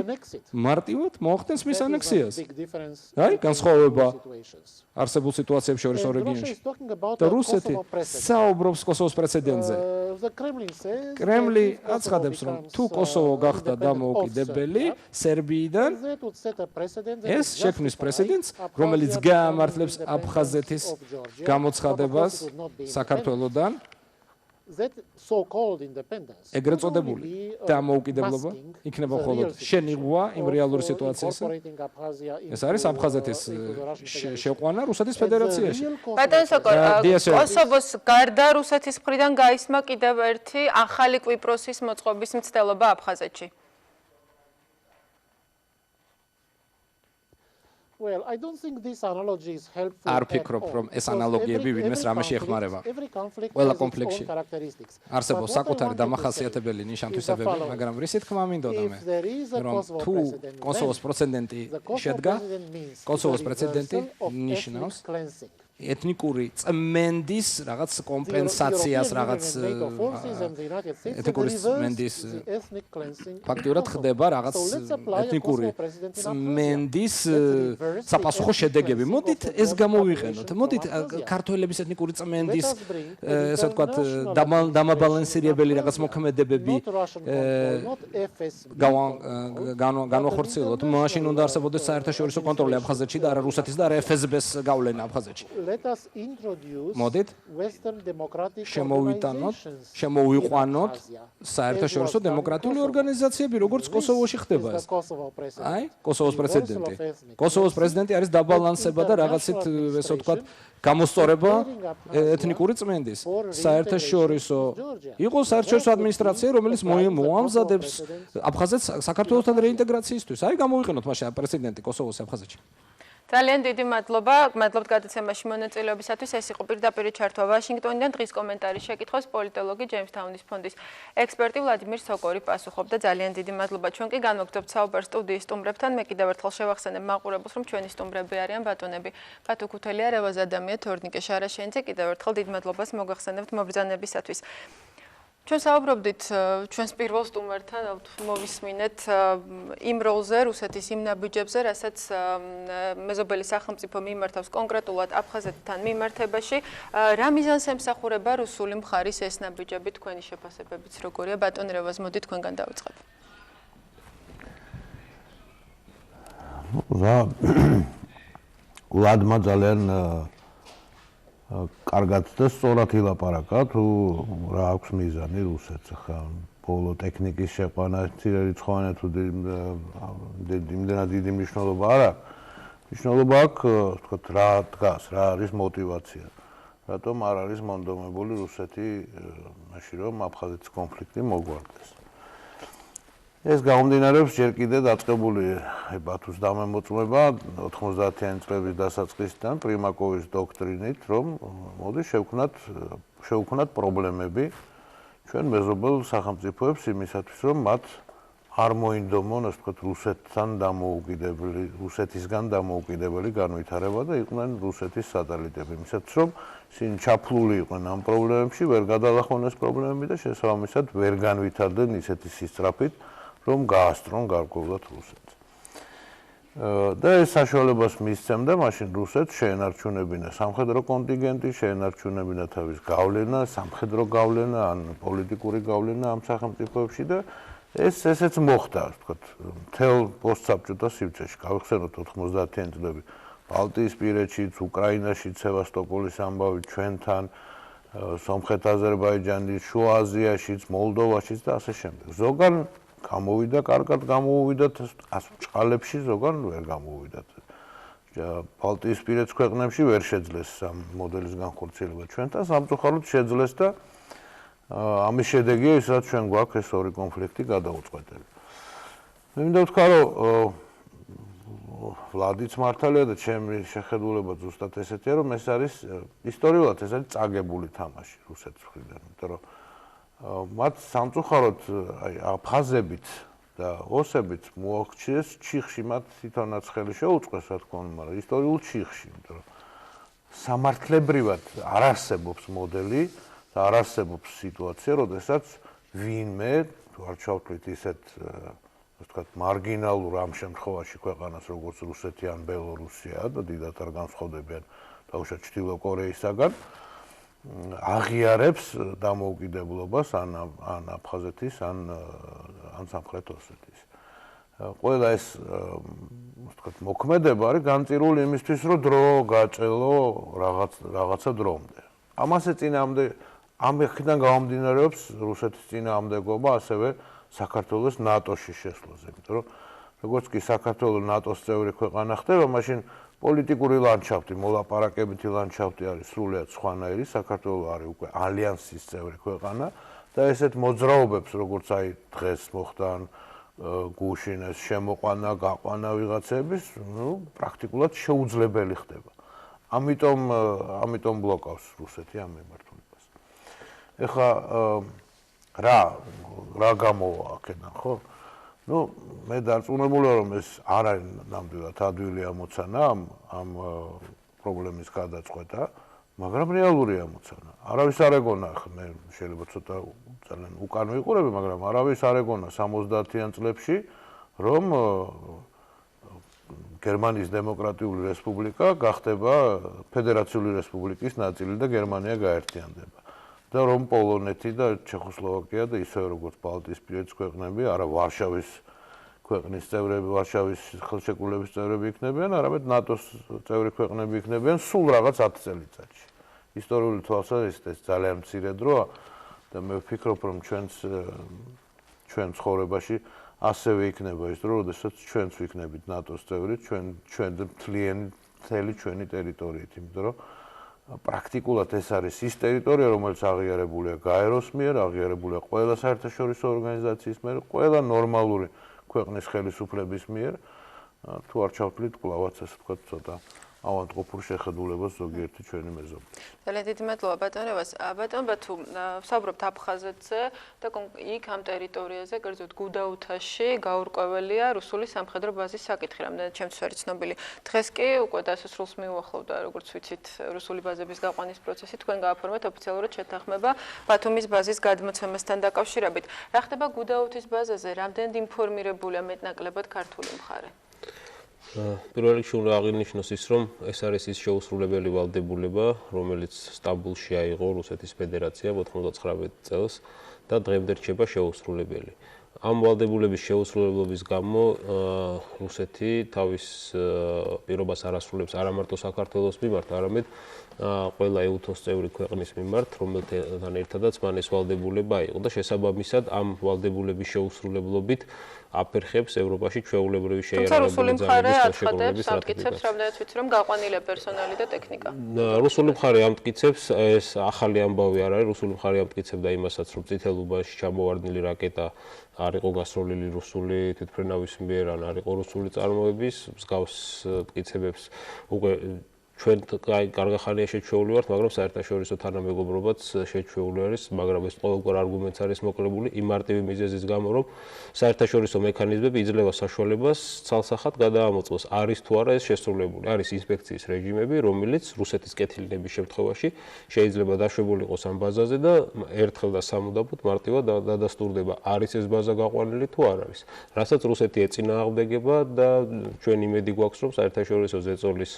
მარტივად მოახდენს მის ანექსიას. აი განსხვავება არსებულ სიტუაციებს შორის რეგიონში. და რუსეთი საუბრობს კოსოვოს პრეცედენტზე. კრემლი აცხადებს რომ თუ კოსოვო გახდა დამოუკიდებელი სერბიიდან ეს შექმნის პრეცედენტს რომელიც გაამართლებს აფხაზეთის გამოცხადებას საქართველოსთან ეგრეთ წოდებული დამოუკიდებლობა იქნება მხოლოდ შენიღვა იმ რეალური სიტუაციისა. ეს არის აფხაზეთის შეყვანა რუსეთის ფედერაციაში.
ბატონ სოკო, კოსოვოს გარდა რუსეთის მხრიდან გაისმა კიდევ ერთი ახალი კვიპროსის მოწყობის მცდელობა აფხაზეთში.
Well, I don't think this analogy is helpful.
არ ვფიქრობ, რომ ეს ანალოგიები ვინმეს რამეში ეხმარება. ყველა კონფლიქტში არსებობს საკუთარი დამახასიათებელი ნიშან-თვისებები, მაგრამ რისი თქმა მინდოდა მე, რომ თუ კოსოვოს პრეცედენტი შედგა, კოსოვოს პრეცედენტი ნიშნავს ეთნიკური წმენდის რაღაც კომპენსაციას, რაღაც ეთნიკური წმენდის ფაქტურად ხდება რაღაც ეთნიკური წმენდის საპასუხო შედეგები. მოდით ეს გამოვიყენოთ. მოდით ქართველების ეთნიკური წმენდის ესე ვთქვათ დამაბალანსირებელი რაღაც მოქმედებები განვახორციელოთ. მაშინ უნდა არსებობდეს საერთაშორისო კონტროლი აფხაზეთში და არა რუსეთის და არა FSB-ს გავლენა აფხაზეთში. მოდით შემოვიყვანოთ საერთაშორისო დემოკრატიული ორგანიზაციები, როგორც კოსოვოში ხდება ეს. აი, კოსოვოს პრეცედენტი. კოსოვოს პრეზიდენტი არის დაბალანსება და რაღაცით ესე ვთქვათ გამოსწორება ეთნიკური წმენდის. საერთაშორისო იყო საერთაშორისო ადმინისტრაცია, რომელიც მოამზადებს აფხაზეთს საქართველოსთან რეინტეგრაციისთვის. აი, გამოვიყენოთ მაშინ პრეზიდენტი კოსოვოს აფხაზეთში.
ძალიან დიდი მადლობა. მადლობთ გადაცემაში მონაწილეობისათვის. ეს იყო პირდაპირ ჩართვა ვაშინგტონიდან. დღის კომენტარი შეკითხვას პოლიტოლოგი ჯეიმსთაუნის ფონდის ექსპერტი ვლადიმერ სოკორი პასუხობდა. ძალიან დიდი მადლობა. ჩვენ კი განვაგრძობთ საუბარს სტუდიის სტუმრებთან. მე კიდევ ერთხელ შევახსენებ მაყურებელს, რომ ჩვენი სტუმრები არიან ბატონები ბათუ ქუთელია, რევაზ ადამია, თორნიკე შარაშენიძე. კიდევ ერთხელ დიდ მადლობას მოგახსენებთ მობრძანებისათვის. ჩვენ საუბრობდით ჩვენს პირველ სტუმართან, მოვისმინეთ იმ როლზე, რუსეთის იმ ნაბიჯებზე, რასაც მეზობელი სახელმწიფო მიმართავს კონკრეტულად აფხაზეთთან მიმართებაში. რა მიზანს ემსახურება რუსული მხარის ეს ნაბიჯები, თქვენი შეფასებებიც როგორია? ბატონ რევაზ, მოდით თქვენგან დავიწყებ.
ვლადმა ძალიან კარგად და სწორად ილაპარაკა თუ რა აქვს მიზანი რუსეთს ხა ბოლო ტექნიკის შეყვანა რიცხოვანი თუ იმდენად დიდი მნიშვნელობა არ აქვს. მნიშვნელობა აქვს თქვათ რა დგას, რა არის мотиваცია. რატომ არ არის მონდომებული რუსეთი მაშინ რომ აფხაზეთის კონფლიქტი მოგვარდეს. ეს გამომდინარეობს ჯერ კიდევ დაწყებული ბათუს დამემოწმება 90-იანი წლების დასაწყისიდან პრიმაკოვის დოქტრინით, რომ მოდი შევქმნათ პრობლემები ჩვენ მეზობელ სახელმწიფოებს იმისათვის, რომ მათ არ მოინდომონ, ასე ვთქვათ, რუსეთისგან დამოუკიდებელი განვითარება და იყვნენ რუსეთის სატელიტები. იმისათვის, რომ ისინი ჩაფლული იყვნენ ამ პრობლემებში, ვერ გადალახონ ეს პრობლემები და შესაბამისად ვერ განვითარდნენ ისეთი სისწრაფით, რომ გაასწრონ გარკვეულად რუსეთს. და ეს საშუალებას მისცემდა მაშინ რუსეთს შეენარჩუნებინა სამხედრო კონტინგენტი, შეენარჩუნებინა თავის გავლენა, სამხედრო გავლენა, ან პოლიტიკური გავლენა ამ სახელმწიფოებში და ესეც მოხდა, ვთქვათ, მთელ პოსტსაბჭოთა სივრცეში. გავიხსენოთ 90-იანი წლები ბალტიისპირეთშიც, უკრაინაშიც, სევასტოპოლის ამბავი ჩვენთან, სომხეთ-აზერბაიჯანის, შუა აზიაშიც, მოლდოვაშიც და ასე შემდეგ. ზოგან გამოვიდა, კარგად გამოვიდათ ჭყალებში, ზოგან ვერ გამოვიდათ. ბალტიისპირეთის ქვეყნებში ვერ შეძლეს ამ მოდელის განხორციელება ჩვენთან, სამწუხაროდ შეძლეს და ამის შედეგია ის, რაც ჩვენ გვაქვს ეს ორი კონფლიქტი გადაუწყვეტელი. მე მინდა ვთქვა, რომ ვლადიც მართალია და ჩემი შეხედულება ზუსტად ესეთია, რომ ეს არის ისტორიულად ეს არის წაგებული თამაში რუსეთის მხრიდან, იმიტომ რომ მათ სამწუხაროდ აი აფხაზებით და ოსებით მოახჩიეს ჩიხში, მათ თვითონაც ხელი შეუწყეს, რა თქმა უნდა, მაგრამ ისტორიულ ჩიხში, იმიტომ რომ სამართლებრივად არ არსებობს მოდელი და არ არსებობს სიტუაცია, როდესაც ვინმე თუ არ ჩავთვლით ისეთ ვთქვათ მარგინალურ ამ შემთხვევაში ქვეყანას როგორც რუსეთი ან ბელორუსია და დიდად არ განსხვავდებიან დაუშვათ ჩრდილო კორეისაგან აღიარებს დამოუკიდებლობას ან აფხაზეთის ან სამხრეთ ოსეთის. ყველა ეს ვთქვათ მოქმედება არის განწირული იმისთვის, რომ დრო გაჭელო რაღაცა დრომდე. ამასე წინააღმდეგ ამ ხიდან გამომდინარეობს რუსეთის წინააღმდეგობა ასევე საქართველოს ნატოში შესვლაზე, იმიტომ რომ როგორც კი საქართველოს ნატოს წევრი ქვეყანა ხდება, მაშინ პოლიტიკური ლანდშაფტი, მოლაპარაკებითი ლანდშაფტი არის სრულიად სხვანაირი, საქართველოს არის უკვე ალიანსის წევრი ქვეყანა და ესეთ მოძრაობებს, როგორც აი დღეს მოხდა გუშინ ეს შემოყვანა, გაყვანა ვიღაცების, პრაქტიკულად შეუძლებელი ხდება. ამიტომ ბლოკავს რუსეთი ამ მიმართულებას. ეხლა რა გამოვა აქედან, ხო? მე დარწმუნებულია, რომ ეს არ არის ნამდვილად ადვილი ამოცანა ამ პრობლემის გადაწყვეტა, მაგრამ რეალური ამოცანა. არავის არ ეგონა, მე შეიძლება ცოტა ძალიან უკან ვიყურები, მაგრამ არავის არ ეგონა 70-იან წლებში, რომ გერმანიის დემოკრატიული რესპუბლიკა გახდება ფედერაციული რესპუბლიკის ნაწილი და გერმანია გაერთიანდება. და რომ პოლონეთი და ჩეხოსლოვაკია და ისე როგორც ბალტიისპირეთის ქვეყნები, არა ვარშავის ქვეყნის წევრები, ვარშავის ხელშეკრულების წევრები იქნებიან, არამედ ნატოს წევრი ქვეყნები იქნებიან სულ რაღაც 10 წელიწადში. ისტორიული თვალსაზრისით ეს ძალიან მცირე დროა და მე ვფიქრობ, რომ ჩვენ ცხოვრებაში ასევე იქნება ის დრო, როდესაც ჩვენც ვიქნებით ნატოს წევრი, ჩვენ მთელი ჩვენი ტერიტორიით, იმიტომ რომ პრაქტიკულად ეს არის ის ტერიტორია, რომელიც აღიარებულია გაეროს მიერ, აღიარებულია ყველა საერთაშორისო ორგანიზაციის მიერ, ყველა ნორმალური ქვეყნის ხელისუფლების მიერ, თუ არ ჩავთვლით კვლავაც ასე ვთქვათ, ცოტა ავადმყოფურ შეხედულებას ზოგიერთი ჩვენი მეზობელი.
ძალიან დიდი მადლობა ბატონებას. ბატონ ბათუ, ვსაუბრობთ აფხაზეთზე და იქ ამ ტერიტორიაზე, კერძოდ გუდაუთაში გაურკვეველია რუსული სამხედრო ბაზის საკითხი, რამდენად ჩემთვის არის ცნობილი. დღეს კი უკვე დასასრულს მიუახლოვდა, როგორც ვიცით, რუსული ბაზების გაყვანის პროცესი, თქვენ გააფორმეთ ოფიციალურად შეთანხმება ბათუმის ბაზის გადმოცემასთან დაკავშირებით. რა ხდება გუდაუთის ბაზაზე, რამდენად ინფორმირებულია მეტნაკლებად ქართული მხარე?
პირველ რიგში უნდა აღინიშნოს ის, რომ ეს არის ის შეუსრულებელი ვალდებულება, რომელიც სტამბულში აიღო რუსეთის ფედერაციამ 99 წელს და დღემდე რჩება შეუსრულებელი. ამ ვალდებულების შეუსრულებლობის გამო რუსეთი თავის პირობას არ ასრულებს არა მარტო საქართველოს მიმართ, არამედ ყველა ეუთოს წევრი ქვეყნის მიმართ, რომელთან ერთადაც მან ეს ვალდებულება აიღო და შესაბამისად ამ ვალდებულების შეუსრულებლობით აფერხებს ევროპაში ჩვეულებრივი შეიარაღებული ძალების ხელშეკრულების რატიფიკაციას.
რამდენად ვიცი, რომ გაყვანილია პერსონალი და ტექნიკა.
რუსული მხარე ამტკიცებს, ეს ახალი ამბავი არ არის, რუსული მხარე ამტკიცებდა იმასაც, რომ წითელ უბანში ჩამოვარდნილი რაკეტა არ იყო გასროლილი რუსული თვითმფრინავის მიერ, ან არ იყო რუსული წარმოების, მსგავს მტკიცებებს უკვე ჩვენ კარგახანია შეჩვეული ვართ, მაგრამ საერთაშორისო თანამეგობრობაც შეჩვეული არის, მაგრამ ეს ყოველგვარ არგუმენტს არის მოკლებული იმ მარტივი მიზეზის გამო, რომ საერთაშორისო მექანიზმები იძლევა საშუალებას ცალსახად გადაამოწმოს, არის თუ არა ეს შესრულებული. არის ინსპექციის რეჟიმები, რომელიც რუსეთის კეთილინების შემთხვევაში შეიძლება დაშვებული იყოს ამ ბაზაზე და ერთხელ და სამუდამოდ მარტივად დადასტურდება, არის ეს ბაზა გაყვანილი თუ არ არის. რასაც რუსეთი ეწინააღმდეგება და ჩვენ იმედი გვაქვს, რომ საერთაშორისო ზეწოლის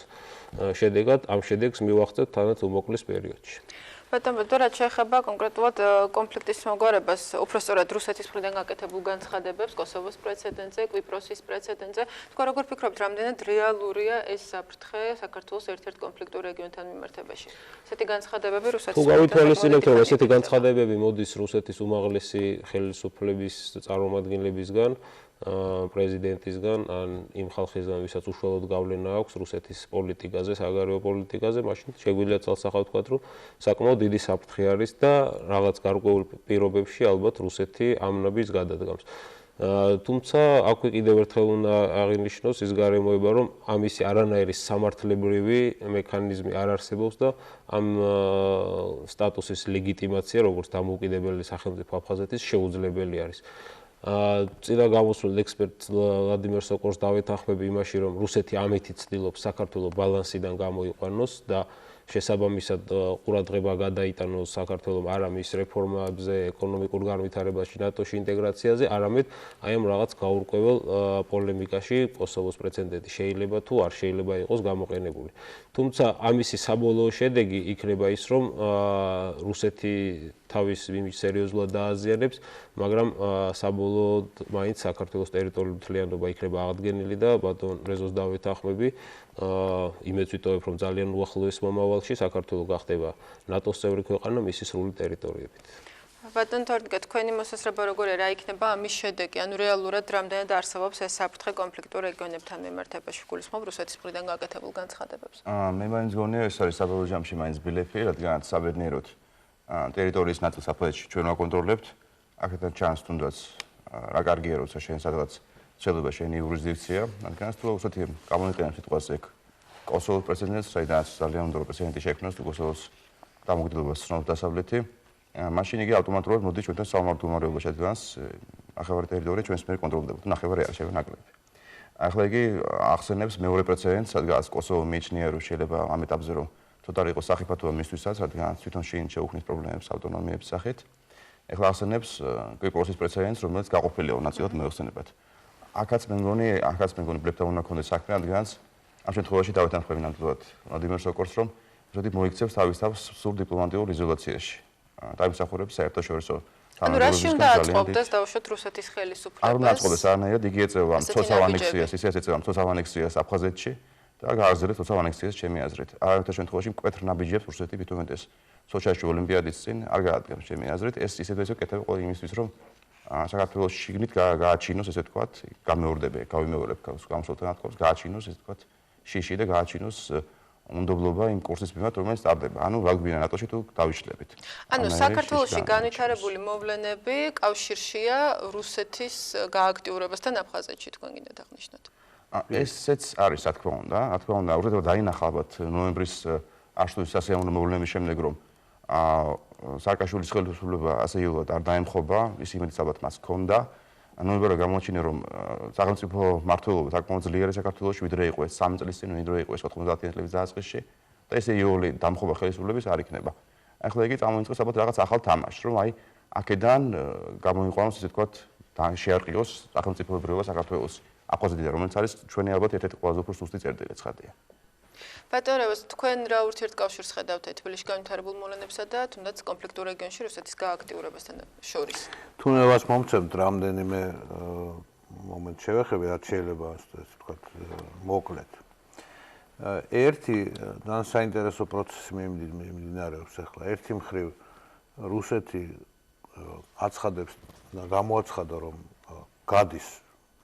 შედეგად ამ შედეგს მივახცევთ თანაც უმოკლეს პერიოდში.
ბატონ, რაც შეეხება კონკრეტულად კონფლიქტის მოგვარებას, უпростоრად რუსეთის მხრიდან გაკეთებულ განცხადებებს, კოსოვოს პრეცედენტზე, კვიპროსის პრეცედენტზე, თქვენ როგორ ფიქრობთ, რამდენად რეალურია ეს საფრთხე საქართველოს ერთ-ერთ კონფლიქტურ რეგიონთან მიმართებაში? ესეთი განცხადებები რუსეთის
თუ გავითვალისწინებთ, რომ ესეთი განცხადებები მოდის რუსეთის უმაღლესი ხელისუფლების წარმომადგენლებისგან, პრეზიდენტისგან ან იმ ხალხისგან, ვისაც უშუალოდ გავლენა აქვს რუსეთის პოლიტიკაზე, საგარეო პოლიტიკაზე, მაშინ შეგვიძლია წელსახავ თქვათ, რომ საკმაოდ დიდი საფრთხე არის და რაღაც გარკვეულ პირობებში ალბათ რუსეთი ამნაბის გადადგამს. თუმცა აქვე კიდევ ერთხელ უნდა აღინიშნოს ის გარემოება, რომ ამისი არანაირი სამართლებრივი მექანიზმი არ არსებობს და ამ სტატუსის ლეგიტიმაცია, როგორც დამოუკიდებელი სახელმწიფო აფხაზეთის შეუძლებელი არის. წინა გამოსვლილ ექსპერტ ვლადიმერ სოკორს დავეთანხმები იმაში, რომ რუსეთი ამით ცდილობს საქართველოს ბალანსიდან გამოიყვანოს და შესაბამისად ყურადღება გადაიტანოს საქართველოს არა მის რეფორმებზე, ეკონომიკურ განვითარებაში, ნატოში ინტეგრაციაზე, არამედ აი ამ რაღაც გაურკვეველ პოლემიკაში კოსოვოს პრეცედენტი შეიძლება თუ არ შეიძლება იყოს გამოყენებული. თუმცა ამისი საბოლოო შედეგი იქნება ის, რომ რუსეთი თავის იმიჯს სერიოზულად დააზიანებს, მაგრამ საბოლოოდ მაინც საქართველოს ტერიტორიული მთლიანობა იქნება აღდგენილი და ბატონ რეზოს დავეთანხმები, იმედს ვიტოვებ, რომ ძალიან უახლოეს მომავალში საქართველო გახდება ნატოს წევრი ქვეყანა მისი სრული ტერიტორიებით.
ბატონ თორდგა, თქვენი მოსაზრება როგორია, რა იქნება ამის შედეგი? ანუ რეალურად რამდენად არსებობს ეს საფრთხე კონფლიქტურ რეგიონებთან მიმართებაში, გულისხმობ რუსეთის მხრიდან გაკეთებულ განცხადებებს?
მე მაინც გონია ეს არის საბოლოო ჯამში მაინც ბილეთი, რადგანაც საბედნიეროდ ტერიტორიის ნაწილს აფხაზეთში ჩვენ ვაკონტროლებთ. აქედან ჩანს თუნდაც რა კარგია, როცა შენ სადღაც შეიძლება შენი იურისდიქცია, რადგანაც თუ უბრალოდ გამოიყენებს სიტყვას ეგ კოსოვოს პრეზიდენტს, საიდანაც ძალიან უნდა რომ პრეზიდენტი შექმნას თუ კოსოვოს დამოუკიდებლობას ცნობს დასავლეთი, მაშინ იგი ავტომატურად მოდის ჩვენთან საომარ მდგომარეობაში, რადგანაც ნახევარი ტერიტორია ჩვენს მიერ კონტროლდება, თუ ნახევარი არ შეიძლება ნაკლები. ახლა იგი ახსენებს მეორე პრეცედენტს, სადღაც კოსოვო მიიჩნია, რომ შეიძლება ამ ეტაპზე რომ ცოტა იყოს სახიფათოა მისთვისაც, რადგანაც თვითონ შინ შეუქმნის პრობლემებს ავტონომიების სახით. ახლა ახსენებს კვიპროსის პრეცედენტს, რომელიც გაყოფილია ნაწილად მეოხსენებად. აქაც მე მგონი ბლებთან უნდა ქონდეს საქმე, რადგანაც ამ შემთხვევაში დავეთანხმები ნამდვილად ვლადიმერ სოკორს, რომ რუსეთი მოიქცევს თავის თავს სრულ დიპლომატიურ იზოლაციაში. დაიმსახურებს საერთაშორისო
ანუ რაში უნდა აწყობდეს დაუშვათ რუსეთის ხელისუფლებას?
არ უნდა აწყობდეს არანაირად, იგი ეწევა მცოცავ ანექსიას, ისეც ეწევა მცოცავ ანექსიას აფხაზეთში და გააგრძელებს მცოცავ ანექსიას ჩემი აზრით. არაერთი შემთხვევაში მკვეთრ ნაბიჯებს რუსეთი თვითონ ეს სოჩიაში ოლიმპიადის წინ არ გაადგენს ჩემი აზრით. ეს ისედაც კეთება ყველა იმისთვის, რომ საქართველოს შიგნით გააჩინოს, ესე ვთქვათ, გავიმეორებ გამოსვლთან ათქოს, გააჩინოს, ესე ვთქვათ, შიში და გააჩინოს უნდობლობა იმ კურსის მიმართ, რომელიც სტარდება. ანუ ვალგვინა ნატოში თუ დავიშლებით.
ანუ საქართველოში განვითარებული მოვლენები კავშირშია რუსეთის გააქტიურებასთან აფხაზეთში, თქვენ გინდათ აღნიშნოთ.
ესეც არის, რა თქმა უნდა, რუსეთმა დაინახა ალბათ ნოემბრის აშშ-ის სასიამოვნო მოვლენების შემდეგ, რომ სააკაშვილის ხელისუფლება ასე იულად არ დაემხობა, ის იმედიც ალბათ მას ჰქონდა. ნოემბერში გამოაჩინა, რომ სახელმწიფო მმართველობა საკმაოდ ძლიერი საქართველოში ვიდრე იყო ეს 3 წლის წინ, ვიდრე იყო ეს 90-იანი წლების დასაწყისში და ესე იოლი დამხობა ხელისუფლების არ იქნება. ახლა იგი წამოიწყოს ალბათ რაღაც ახალ თამაშს, რომ აი აქედან გამოიყვანოს, ესე ვთქვათ, შეარყიოს სახელმწიფოებრიობა საქართველოს აფხაზეთიდან, რომელიც არის ჩვენი ალბათ ერთ-ერთი ყველაზე უფრო სუსტი წერტილი ცხადია.
ბატონ რევაზ, თქვენ რა ურთიერთკავშირს ხედავთ თბილისში განვითარებულ მოვლენებსა და თუნდაც კონფლიქტურ რეგიონში რუსეთის გააქტიურებასთან შორის?
თუნდაც მომცემთ რამდენიმე მომენტ შევეხები, რაც შეიძლება ასე ვთქვათ, მოკლედ. ერთი ძალიან საინტერესო პროცესი მიმდინარეობს ახლა. ერთი მხრივ რუსეთი აცხადებს და გამოაცხადა, რომ გადის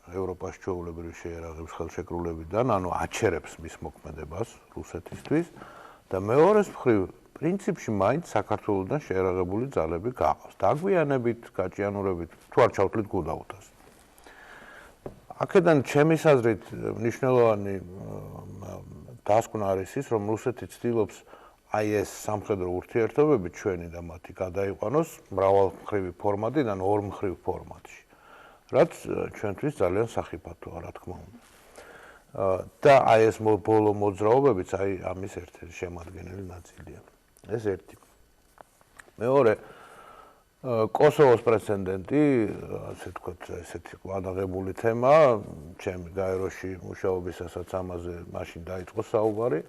ევროპაში ჩვეულებრივი შეერაღების ხელშეკრულებიდან, ანუ აჩერებს მის მოქმედებას რუსეთისთვის და მეორეს მხრივ პრინციპში მაინც საქართველოსთან შეერაღებული ძალები გაყავს. დაგვიანებით, გაჭიანურებით, თუ არ ჩავთვლით გუდაუთას. აქედან ჩემის აზრით მნიშვნელოვანი დასკვნა არის ის, რომ რუსეთი ცდილობს აი ეს სამხედრო ურთიერთობები ჩვენი და მათი გადაიყვანოს მრავალმხრივი ფორმატიდან ორმხრივ ფორმატში. რაც ჩვენთვის ძალიან სახიფათოა, რა თქმა უნდა. და აი ეს ბოლო მოძრაობებიც აი ამის ერთ-ერთი შემადგენელი ნაწილია. ეს ერთი. მეორე, კოსოვოს პრეცედენტი, ასე ვთქვათ, ესეთი ყადაღებული თემა, ჩემი გაეროში მუშაობისასაც ამაზე მაშინ დაიწყო საუბარი.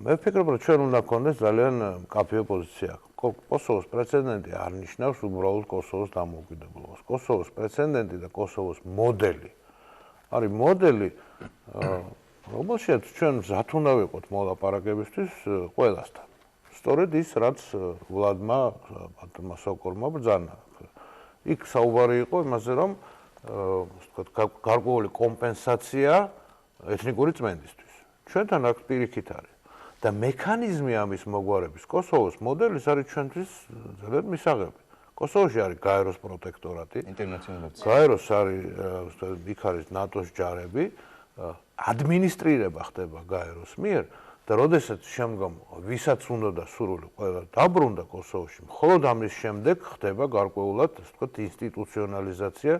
მე ვფიქრობ, რომ ჩვენ უნდა გქონდეს ძალიან მკაფიო პოზიცია. კოსოვოს პრეცედენტი არ ნიშნავს უბრალოდ კოსოვოს დამოუკიდებლობას. კოსოვოს პრეცედენტი და კოსოვოს მოდელი არის მოდელი, რომელშიც ჩვენ მზად უნდა ვიყოთ მოლაპარაკებისთვის ყველასთან. სწორედ ის, რაც ვლადმა სოკორმა ბრძანა. იქ საუბარი იყო იმაზე, რომ გარკვეული კომპენსაცია ეთნიკური წმენდისთვის. ჩვენთან აქ პირიქით არის. და მექანიზმი ამის მოგვარების კოსოვოს მოდელის არის ჩვენთვის ძალიან მისაღები. კოსოვოში არის გაეროს პროტექტორატი,
ინტერნაციონალიზაცია.
გაეროს არის იქ არის ნატოს ჯარები, ადმინისტრირება ხდება გაეროს მიერ და როდესაც შემდგომ ვისაც უნდა და სურვილი ყველა დაბრუნდა კოსოვოში, მხოლოდ ამის შემდეგ ხდება გარკვეულად, ასე ვთქვათ, ინსტიტუციონალიზაცია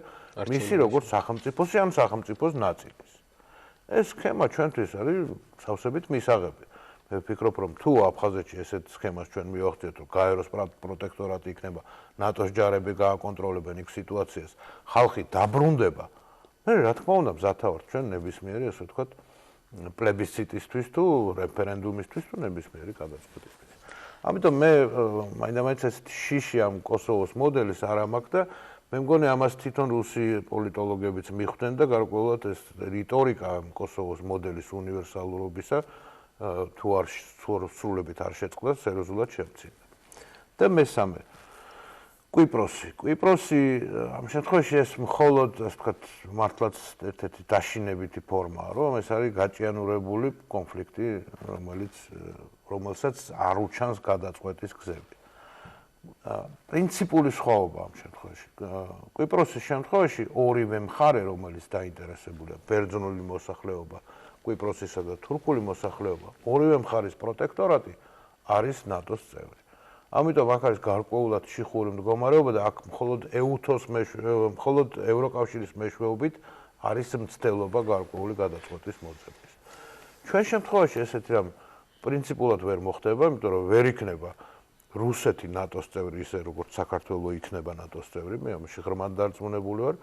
მისი როგორც სახელმწიფოსი ამ სახელმწიფოს ნაწილის. ეს სქემა ჩვენთვის არის სავსებით მისაღები. მე ვფიქრობ, რომ თუ აფხაზეთში ესეთ სქემას ჩვენ მივახციოთ, რომ გაეროს პროტექტორატი იქნება, ნატოს ჯარები გააკონტროლებენ იქ სიტუაციას, ხალხი დაბრუნდება. მე რა თქმა უნდა მზათა ვარ ჩვენ ნებისმიერი, ასე ვთქვათ, პლებისციტისთვის თუ რეფერენდუმისთვის თუ ნებისმიერი გადაწყვეტისთვის. ამიტომ მე მაინდა-მაინც ეს შიში ამ კოსოვოს მოდელის არ ამაქვს და მე მგონი ამას თვითონ რუსი პოლიტოლოგებიც მიხვდნენ და გარკვეულად ეს რიტორიკა ამ კოსოვოს მოდელის უნივერსალურობისა თუ არ სრულებით არ შეწყდა, სერიოზულად შემცირდა. და მესამე კვიპროსი ამ შემთხვევაში ეს მხოლოდ ასე ვთქვათ მართლაც ერთ-ერთი დაშინებითი ფორმაა, რომ ეს არის გაჭიანურებული კონფლიქტი, რომელსაც არ უჩანს გადაწყვეტის გზები. პრინციპული სხვაობა ამ შემთხვევაში. კვიპროსის შემთხვევაში ორივე მხარე, რომელიც დაინტერესებულია, ბერძნული მოსახლეობა, კვიპროსისა და თურქული მოსახლეობა, ორივე მხარის პროტექტორატი არის ნატოს წევრი. ამიტომ აქ არის გარკვეულად შიხური მდგომარეობა და აქ მხოლოდ ეუთოს მხოლოდ ევროკავშირის მეშვეობით არის მცდელობა გარკვეული გადაწყვეტის მოძებნის. ჩვენ შემთხვევაში ესეთი რამ პრინციპულად ვერ მოხდება, იმიტომ რომ ვერ იქნება რუსეთი ნატოს წევრი ისე როგორც საქართველო იქნება ნატოს წევრი, მე ამაში ღრმად დარწმუნებული ვარ.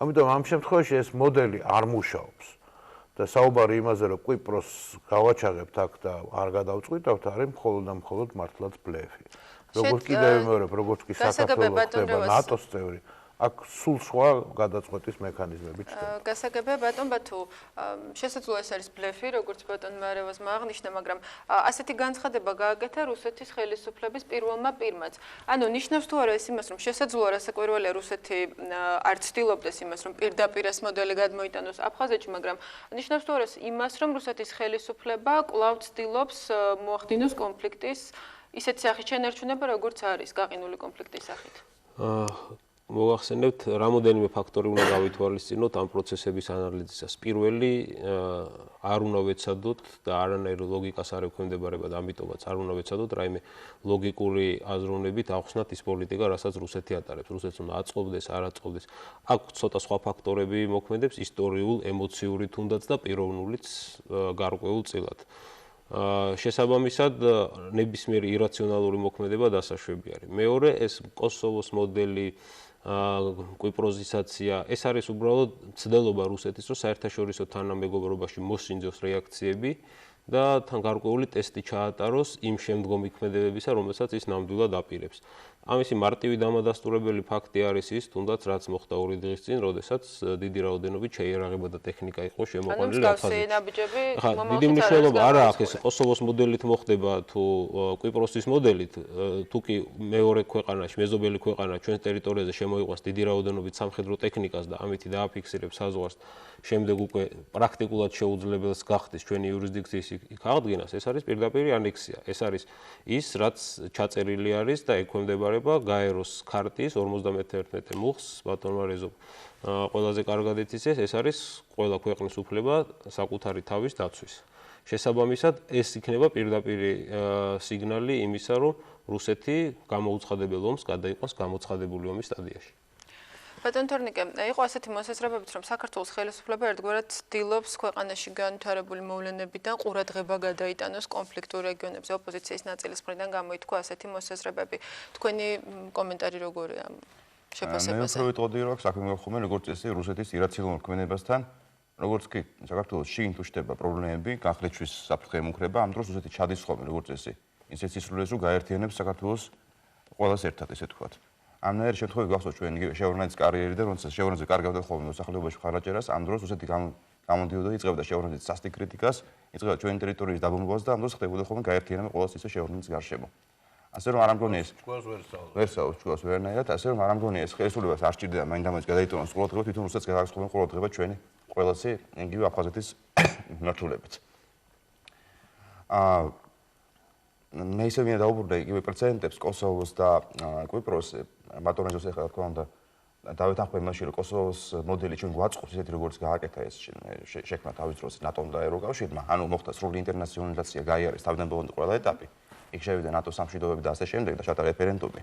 ამიტომ ამ შემთხვევაში ეს მოდელი არ მუშაობს. და საუბარი იმაზე, რომ კვიპროსს გავაჩაღებთ აქ და არ გადავწყვიტავთ, არის მხოლოდ და მხოლოდ მართლაც ბლეფი. როგორც კიდევ მეორე, როგორც კი საქართველო ხდება ნატოს წევრი, აქ სულ სხვა გადაწყვეტის მექანიზმები ჩნდება.
გასაგებია ბატონ ბათუ, შესაძლოა ეს არის ბლეფი, როგორც ბატონ მარევაზმა აღნიშნა, მაგრამ ასეთი განცხადება გააკეთა რუსეთის ხელისუფლების პირველმა პირმაც. ანუ ნიშნავს თუ არა ეს იმას, რომ შესაძლოა რასაკვირველია რუსეთი არ ცდილობდეს იმას, რომ პირდაპირ ეს მოდელი გადმოიტანოს აფხაზეთში, მაგრამ ნიშნავს თუ არა იმას, რომ რუსეთის ხელისუფლება კვლავ ცდილობს მოახდინოს კონფლიქტის ისეთ სახით შენარჩუნება, როგორც არის გაყინული კონფლიქტის სახით.
მოგახსენებთ, რამოდენიმე ფაქტორი უნდა გავითვალისწინოთ ამ პროცესების ანალიზისას. პირველი, არ უნდა ვეცადოთ და არანაირ ლოგიკას არ ექვემდებარება და ამიტომაც არ უნდა ვეცადოთ რაიმე ლოგიკური აზროვნებით ახსნათ ის პოლიტიკა, რასაც რუსეთი ატარებს. რუსეთს უნდა აწყობდეს, არ აწყობდეს. აქ ცოტა სხვა ფაქტორები მოქმედებს, ისტორიულ, ემოციური თუნდაც და პიროვნულიც გარკვეულ წილად. შესაბამისად, ნებისმიერი ირაციონალური მოქმედება დასაშვები არის. მეორე, ეს კოსოვოს მოდელი, კვიპროზისაცია, ეს არის უბრალოდ ცდელობა რუსეთის, რომ საერთაშორისო თანამეგობრობაში მოსინჯოს რეაქციები და თან გარკვეული ტესტი ჩაატაროს იმ შემდგომ იქმედებებისა, რომელსაც ის ნამდვილად აპირებს. ამისი მარტივი დამადასტურებელი ფაქტი არის ის, თუნდაც რაც მოხდა 2 დღის წინ, როდესაც დიდი რაოდენობით შეიარაღება და ტექნიკა იყო შემოყვანილი აფხაზეთში. დიდი მნიშვნელობა არა აქვს ეს კოსოვოს მოდელით მოხდება თუ კვიპროსის მოდელით, თუ კი მეორე ქვეყანაში, მეზობელი ქვეყანა ჩვენს ტერიტორიაზე შემოიყვანს დიდი რაოდენობით სამხედრო ტექნიკას და ამით დააფიქსირებს საზღვარს, შემდეგ უკვე პრაქტიკულად შეუძლებელს გახდეს ჩვენი იურისდიქციის იქ აღდგენას, ეს არის პირდაპირი ანექსია. ეს არის ის, რაც ჩაწერილი არის და ექვემდებარება გაეროს ქარტიის 51 მუხლს, ბატონმა რეზო ყველაზე კარგად იცის, ეს არის ყველა ქვეყნის უფლება საკუთარი თავის დაცვის. შესაბამისად, ეს იქნება პირდაპირი სიგნალი იმისა, რომ რუსეთი გამოუცხადებელ ომს გადაიყვანს გამოცხადებული ომის სტადიაში.
ბატონ თორნიკე, იყო ასეთი მოსაზრებებიც, რომ საქართველოს ხელისუფლება ერთგვარად ცდილობს ქვეყანაში განვითარებული მოვლენებიდან ყურადღება გადაიტანოს კონფლიქტურ რეგიონებზე. ოპოზიციის ნაწილის მხრიდან გამოითქვა ასეთი მოსაზრებები. თქვენი კომენტარი როგორია ამ შეფასებაზე?
მე ვიტყოდი, რომ საქმე მოხდომენ როგორც წესი რუსეთის ირაციონალურ ქმედებასთან, როგორც კი საქართველოს შიგნ თუ შტება პრობლემები, განხრეჩვის საფრთხე ემუქრება, ამ დროს რუსეთი ჩადის ხოლმე როგორც წესი. ისეთ სისრულეს რომ გაერთიანებს საქართველოს ყველას ერთად, ესე თქვათ. ამნაირ შემთხვევაში გახსოვთ ჩვენ იგივე შევრონეძის კარიერი და როდესაც შევრონეძე კარგავდა ხოლმე მოსახლეობაში ხარაჯერას, ამ დროს რუსეთი გამოდიოდა და იწყებდა შევრონეძის სასტიკ კრიტიკას, იწყებდა ჩვენი ტერიტორიის დაბრუნებას და ამ დროს ხდებოდა ხოლმე გაერთიანება ყველას ისე შევრონეძის გარშემო. ასე რომ არ ამგონია ეს ვერ სწავლობს ჩქოს ვერნაირად, ასე რომ არ ამგონია ეს ხელისუფლებას არ სჭირდება მაინდამაინც გადაიტანოს ყურადღება, თვითონ რუსეთს გადააწყობენ ყურადღება ჩვენი ყველასი იგივე აფხაზეთის მმართველებით. მე ისე ვინდა დაუბრუნდა იგივე პრეცედენტებს კოსოვოს და კვიპროს ბატონეჟოს ეხლა თქო უნდა დავეთანხმე იმაში რომ კოსოვოს მოდელი ჩვენ გვაწყობს ისეთი როგორც გააკეთა ეს შექმნა თავის დროს ნატომ და ევროკავშირმა, ანუ მოხდა სრული ინტერნაციონალიზაცია, გაიარეს თავდამბოლოდი ყველა ეტაპი. იქ შევიდა ნატო სამშვიდობები და ასე შემდეგ და ჩატარა რეფერენდუმი.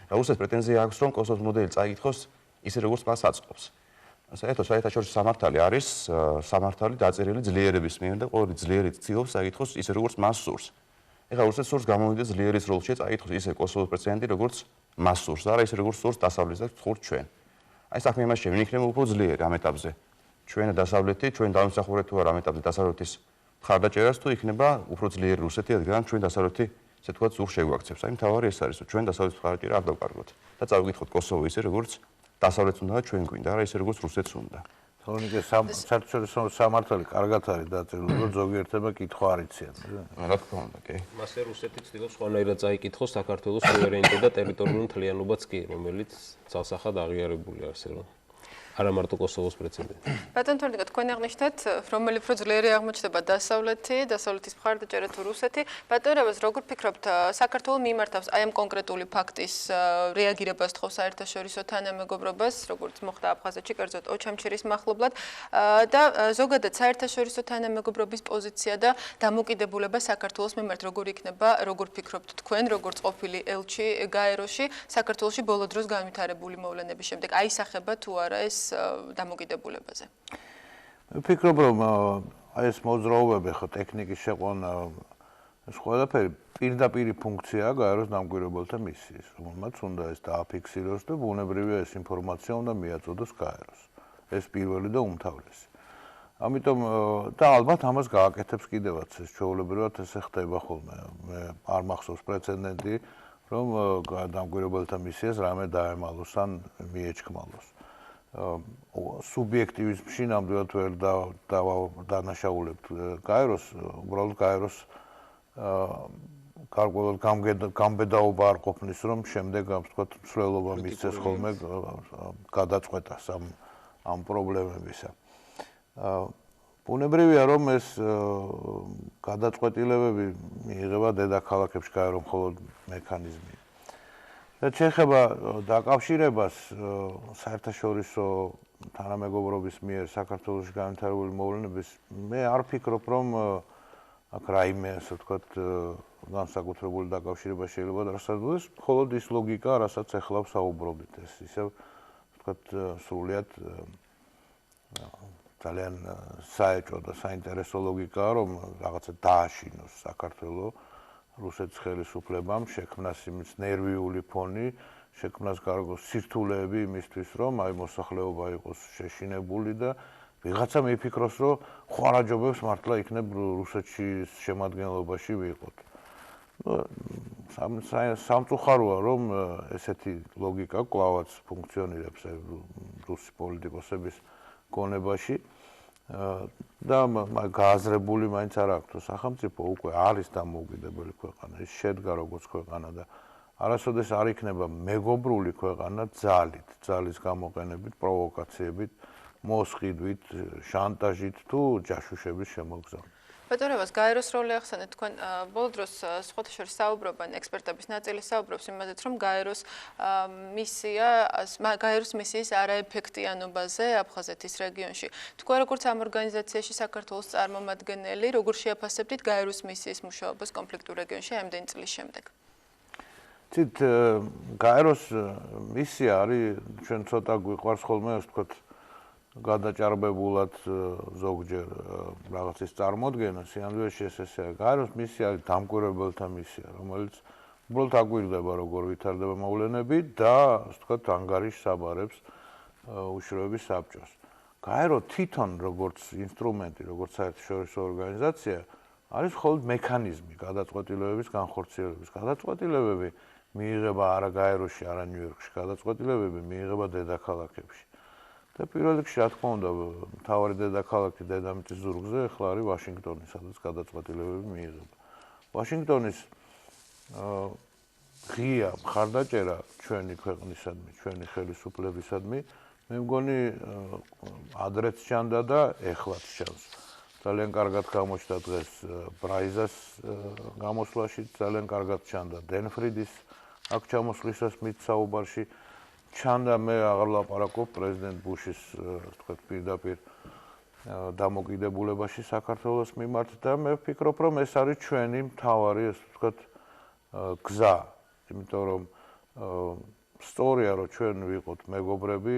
და რუსეთს პრეტენზია აქვს რომ კოსოვოს მოდელი წაიკითხოს ისე როგორც მას აწყობს. საერთოდ საერთაშორისო სამართალი არის სამართალი დაწერილი ძლიერების მიერ და ყოველი ძლიერი ცდილობს წაიკითხოს ისე როგორც მას სურს. ეხლა რუსეთს სურს გამოვიდეს ძლიერის როლში წაიკითხოს ისე კოსოვოს პრეზიდენტი როგორც მას სურს და არა ისე როგორც სურს დასავლეთს და ხურთ ჩვენ. აი საქმე იმაში ვინ იქნება უფრო ძლიერი ამ ეტაპზე. ჩვენ დასავლეთი, ჩვენ დავიმსახურეთ თუ არა ამ ეტაპზე დასავლეთის მხარდაჭერას თუ იქნება უფრო ძლიერი რუსეთი, რადგან ჩვენ დასავლეთი ესე თქვა ზურგ შეგვაქცევს. აი მთავარი ეს არის, რომ ჩვენ დასავლეთის მხარდაჭერა არ დავკარგოთ და წავიკითხოთ კოსოვო ისე როგორც დასავლეთს უნდა და ჩვენ გვინდა, არა ისე როგორც რუსეთს უნდა.
თორემ საერთაშორისო სამართალი კარგად არის დაწერილი, რომ ზოგიერთება კითხვა არ იციან.
რა თქმა უნდა, კი.
მასე რუსეთი ცდილობს სხვანაირად წაიკითხოს საქართველოს სუვერენიტეტი და ტერიტორიული მთლიანობაც კი, რომელიც ძალსახად აღიარებულია ასე რომ არა მარტო კოსოვოს პრეცედენტი.
ბატონ თორნიკო, თქვენ აღნიშნეთ, რომელი უფრო ძლიერი აღმოჩნდება დასავლეთის მხარდაჭერა თუ რუსეთი. ბატონ რევაზ, როგორ ფიქრობთ, საქართველოს მიმართავს აი ამ კონკრეტული ფაქტის რეაგირებას თხოვს საერთაშორისო თანამეგობრობას, როგორც მოხდა აფხაზეთში, კერძოდ ოჩამჩირის მახლობლად და ზოგადად საერთაშორისო თანამეგობრობის პოზიცია და დამოკიდებულება საქართველოს მიმართ როგორ იქნება, როგორ ფიქრობთ თქვენ, როგორც ყოფილი ელჩი გაეროში, საქართველოში ბოლო დროს განვითარებული მოვლენების შემდეგ აისახება თუ არა ეს დამოკიდებულებაზე.
ვფიქრობ რომ აი ეს მოძრაობები ხო ტექნიკის შეყვანა ეს ყველაფერი პირდაპირი ფუნქციაა გაეროს დამკვირვებელთა მისიის, რომელმაც უნდა ეს დააფიქსიროს და ბუნებრივია ეს ინფორმაცია უნდა მიაწოდოს გაეროს. ეს პირველი და უმთავრესი. ამიტომ და ალბათ ამას გააკეთებს კიდევაც ეს ჩვეულებრივად ესე ხდება ხოლმე. მე არ მახსოვს პრეცედენტი რომ დამკვირვებელთა მისიას რამე დაემალოს ან მიეჩქმალოს. სუბიექტივიზმში ნამდვილად ვერ დანაშაულებთ გაეროს, უბრალოდ გაეროს გარკვეულ გამბედაობა არ ყოფნის, რომ შემდეგ ამ თქვათ მსვლელობა მისცეს ხოლმე გადაწყვეტას ამ პრობლემებისა. ბუნებრივია რომ ეს გადაწყვეტილებები მიიღება დედაქალაქებში გაერო მხოლოდ მექანიზმი. და შეეხება დაკავშირებას საერთაშორისო თანამეგობრობის მიერ საქართველოში განვითარებული მოვლენების, მე არ ფიქრობ, რომ აქ რაიმე ასე ვთქვათ განსაკუთრებული დაკავშირება შეიძლება დასადოს, მხოლოდ ის ლოგიკა, რასაც ახლა ვსაუბრობთ, ეს ისევ ვთქვათ სრულიად ძალიან საეჭვო და საინტერესო ლოგიკაა, რომ რაღაცა დააშინოს საქართველოს რუსეთის ხელისუფლებამ შექმნას იმის ნერვიული ფონი, შექმნას გარკვეულ სირთულეები იმისთვის, რომ აი მოსახლეობა იყოს შეშინებული და ვიღაცა მიფიქროს, რომ ხوارაჯობებს მართლა იქნებ რუსეთში შემადგენლობაში ვიყოთ. სამწუხაროა, რომ ესეთი ლოგიკა კვლავაც ფუნქციონირებს რუსი პოლიტიკოსების გონებაში. და გააზრებული მაინც არ აქვს სახელმწიფო უკვე არის დამოუკიდებელი ქვეყანა, ის შედგა როგორც ქვეყანა და არასოდეს არ იქნება მეგობრული ქვეყანა ძალის გამოყენებით, პროვოკაციებით, მოსყიდვით, შანტაჟით თუ ჯაშუშების შემოგზავნით.
ბატონ რევაზ, გაეროს როლი ახსენეთ თქვენ ბოლო დროს სხვათა შორის საუბრობენ ექსპერტების ნაწილი საუბრობს იმაზეც, რომ გაეროს მისიის არაეფექტიანობაზე აფხაზეთის რეგიონში. თქვენ როგორც ამ ორგანიზაციაში საქართველოს წარმომადგენელი, როგორ შეაფასებთ გაეროს მისიის მუშაობას კონფლიქტურ რეგიონში ამდენი წლის შემდეგ?
ცით გაეროს მისია არის ჩვენ ცოტა გვიყვარს ხოლმე ასე ვთქვათ გადაჭარბებულად ზოგჯერ რაღაცის წარმოდგენა სიამოვნებაში ესეა გაეროს მისია არის დამკვირვებელთა მისია, რომელიც უბრალოდ აგვირდება როგორ ვითარდება მოვლენები და ასე ვთქვათ ანგარიშს აბარებს უშუალოების საბჭოს. გაერო თვითონ როგორც ინსტრუმენტი, როგორც საერთაშორისო ორგანიზაცია არის მხოლოდ მექანიზმი გადაწყვეტილებების განხორციელების. გადაწყვეტილებები მიიღება არა გაეროში, არა ნიუ-იორკში, გადაწყვეტილებები მიიღება დედაქალაქებში. და პირველ რიგში რა თქმა უნდა მთავარი დედაქალაქი დედამიწის ზურგზე ახლა არის ვაშინგტონი, სადაც გადაწყვეტილებები მიიღება. ვაშინგტონის ღია მხარდაჭერა ჩვენი ქვეყნისადმი, ჩვენი ხელისუფლებისადმი, მე მგონი ადრეც ჩანდა და ეხლაც ჩანს. ძალიან კარგად გამოჩნდა დღეს ბრაიზას გამოსვლაში, ძალიან კარგად ჩანდა დენფრიდის აქ ჩამოსვლისას მით საუბარში. ჩანდა მე აღარ ლაპარაკობ პრეზიდენტ ბუშის თქვათ პირდაპირ დამოკიდებულებაში საქართველოს მიმართ და მე ვფიქრობ რომ ეს არის ჩვენი მთავარი ეს თქვათ გზა, იმიტომ რომ სწორია რომ ჩვენ ვიყოთ მეგობრები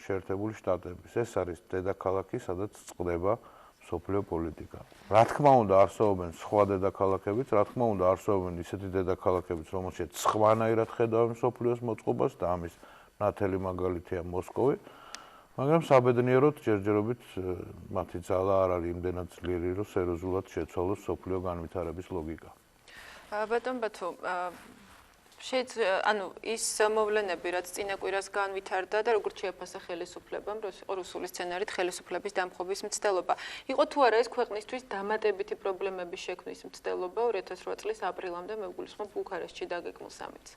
შეერთებული შტატების. ეს არის დედაქალაქი, სადაც წყდება სოფლიო პოლიტიკა. რა თქმა უნდა არსებობენ სხვა დედაქალაქებიც, რა თქმა უნდა არსებობენ ისეთი დედაქალაქებიც, რომელშიც სხვანაირად ხედავენ სოფლიოს მოწყობას და ამის ნათელი მაგალითია მოსკოვი, მაგრამ საბედნიეროდ ჯერჯერობით მათი ძალა არ არის იმდენად ძლიერი, რომ სერიოზულად შეცვალოს სოფლიო განვითარების ლოგიკა.
ბატონ ბათო, ანუ ის მოვლენები, რაც წინა კვირას განვითარდა და როგორც შეაფასა ხელისუფლებამ, რომ იყო რუსული სცენარით ხელისუფლების დამხობის მცდელობა. იყო თუ არა ეს ქვეყნისთვის დამატებითი პრობლემების შექმნის მცდელობა 2008 წლის აპრილამდე მე ვგულისხმობ ბუქარესტში დაგეგმულ სამიტს.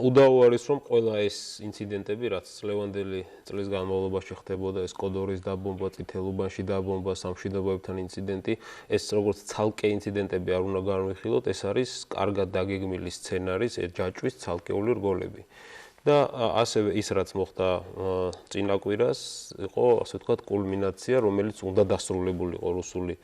უდავო არის რომ ყველა ეს ინციდენტები, რაც წლევანდელი წლის განმავლობაში ხდებოდა, ეს კოდორის დაბომბვა, წითელუბანში დაბომბვა, სამშვიდობოებთან ინციდენტი, ეს როგორც ცალკე ინციდენტები არ უნდა განვიხილოთ, ეს არის კარგად დაგეგმილი სცენარის ჯაჭვის ცალკეული რგოლები. და ასევე ის რაც მოხდა წინა კვირას, იყო ასე ვთქვათ კულმინაცია, რომელიც უნდა დასრულებულიყო რუსული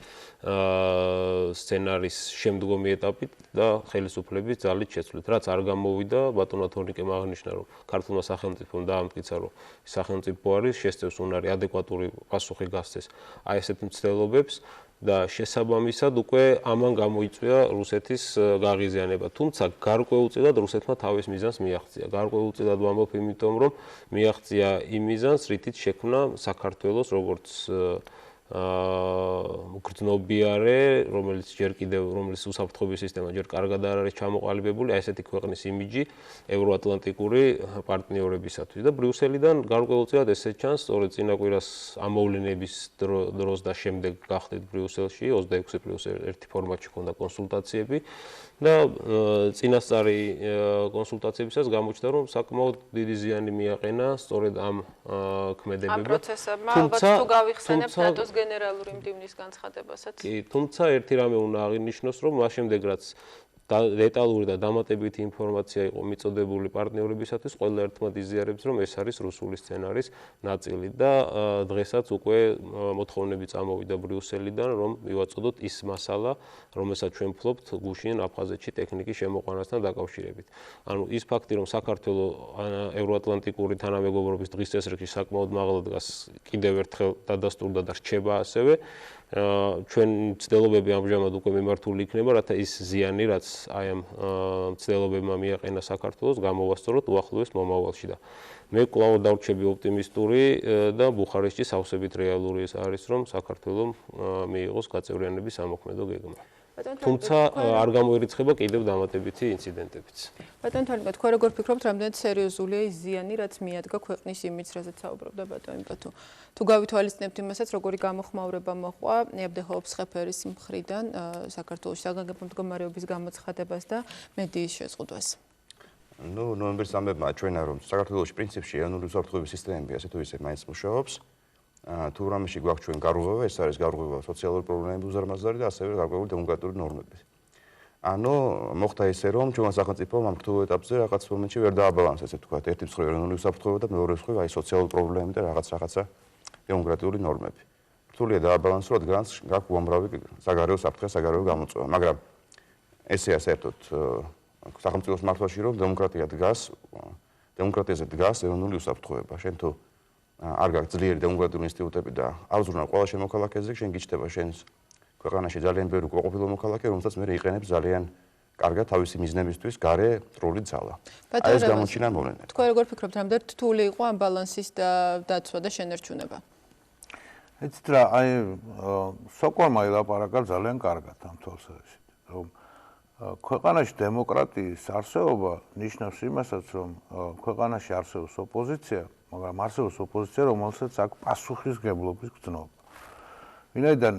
სცენარის შემდგომი ეტაპით და ხელისუფლების ძალით შეცვლით. რაც არ გამოვიდა, ბატონო თორნიკემ აღნიშნა, რომ ქართულმა სახელმწიფომ დაამტკიცა, რომ სახელმწიფო არის შესწევს უნარი ადეკვატური პასუხი გასცეს აი ესეთ მცდელობებს. და შესაბამისად უკვე ამან გამოიწვია რუსეთის გაღიზიანება. თუმცა გარკვეულწილად რუსეთმა თავის მიზანს მიაღწია. გარკვეულწილად ვამბობ იმიტომ, რომ მიაღწია იმ მიზანს, რითიც შექმნა საქართველოს როგორც გრძნობიარე, რომელიც ჯერ კიდევ რომელიც უსაფრთხოების სისტემა ჯერ კარგად არ არის ჩამოყალიბებული, აი ესეთი ქვეყნის იმიჯი ევროატლანტიკური პარტნიორებისათვის და ბრიუსელიდან გარკვეულწილად ესე ჩანს, სწორედ წინა კვირას ამოვლენების დროს და შემდეგ გახდით ბრიუსელში 26+1 ფორმატში ქონდა კონსულტაციები და წინასწარი კონსულტაციებისას გამოჩნდა, რომ საკმაოდ დიდი ზიანი მიაყენა სწორედ ამ ქმედებებმა.
ამ პროცესებმა ალბათ თუ გავიხსენებთ ნატოს გენერალური მდივნის განცხადებასაც.
კი, თუმცა ერთი რამე უნდა აღინიშნოს, რომ მას შემდეგ რაც დეტალური და დამატებითი ინფორმაცია იყო მიწოდებული პარტნიორებისათვის, ყველა ერთმანეთ იზიარებს, რომ ეს არის რუსული სცენარის ნაწილი და დღესაც უკვე მოთხოვნები წამოვიდა ბრიუსელიდან, რომ მივაწოდოთ ის მასალა, რომელსაც ჩვენ ვფლობთ გუშინ აფხაზეთში ტექნიკის შემოყვანასთან დაკავშირებით. ანუ ის ფაქტი, რომ საქართველო ევროატლანტიკური თანამეგობრობის დღის წესრიგში საკმაოდ მაღლა დგას, კიდევ ერთხელ დადასტურდა და რჩება ასევე. ჩვენ მცდელობები ამჟამად უკვე მიმართული იქნება, რათა ის ზიანი, რაც აი ამ მცდელობებმა მიაყენა საქართველოს, გამოვასწოროთ უახლოეს მომავალში და მე კვლავ დავრჩები ოპტიმისტური და ბუხარესტში სავსებით რეალური არის, რომ საქართველოს მიიღოს გაწევრიანების ამოქმედო გეგმა. თუმცა არ გამოირიცხება კიდევ დამატებითი ინციდენტებიც.
ბატონ თორნიკე, თქვენ როგორ ფიქრობთ, რამდენად სერიოზულია ის ზიანი, რაც მიადგა ქვეყნის იმიჯს, რასაც საუბრობდა ბატონი ბათო? თუ გავითვალისწინებთ იმასაც, როგორი გამოხმაურება მოყვა აბდეჰოობს ხეფერის მხრიდან საქართველოს საგანგებო მდგომარეობის გამოცხადებას და მედიის შეზღუდვას?
ნოემბრის ამბებმა ჩვენა, რომ საქართველოში პრინციპში ეროვნული უსაფრთხოების სისტემები ასე თუ ისე მაინც მუშაობს. თუ რამეში გვაქვს ჩვენ გარღვევა, ეს არის გარღვევა სოციალური პრობლემების უზარმაზარი და ასევე გარკვეული დემოკრატიული ნორმები. ანუ მოხდა ისე, რომ ჩვენ სახელმწიფომ ამ რთულ ეტაპზე რაღაც მომენტში ვერ დააბალანსა, ესე ვთქვათ, ერთი მხრივ ეროვნული უსაფრთხოება და მეორე მხრივ აი სოციალური პრობლემები და რაღაცა დემოკრატიული ნორმები. რთულია დააბალანსოთ, გაქვს უამრავი საგარეო საფრთხე, საგარეო გამოწვევა, მაგრამ ესეა საერთოდ სახელმწიფოს მართვაში, რომ დემოკრატიაზე დგას ეროვნული უსაფრთხოება. შენ თუ არ გაქვს ძლიერი დემოკრატიული ინსტიტუტები და აღზრუნავ ყველა შემოქალაქეზე, შენ გიჩნდება შენს ქვეყანაში ძალიან ბევრი ყოფილი მოქალაქე, რომელსაც მე იყენებს ძალიან კარგად თავისი მიზნებისთვის გარე სრული ძალა. აი ეს გამოჩინა მოვლენები.
თქვენ როგორ ფიქრობთ, რამდენად რთული იყო ამ ბალანსის დაცვა და შენერჩუნება?
ეცით რა, აი სოკორმა ილაპარაკა ძალიან კარგად ამ თვალსაზრისით, რომ ქვეყანაში დემოკრატიის არსებობა ნიშნავს იმასაც, რომ ქვეყანაში არსებობს ოპოზიცია, მაგრამ არსებობს ოპოზიცია, რომელსაც აქვს პასუხისმგებლობის გრძნობა. ვინაიდან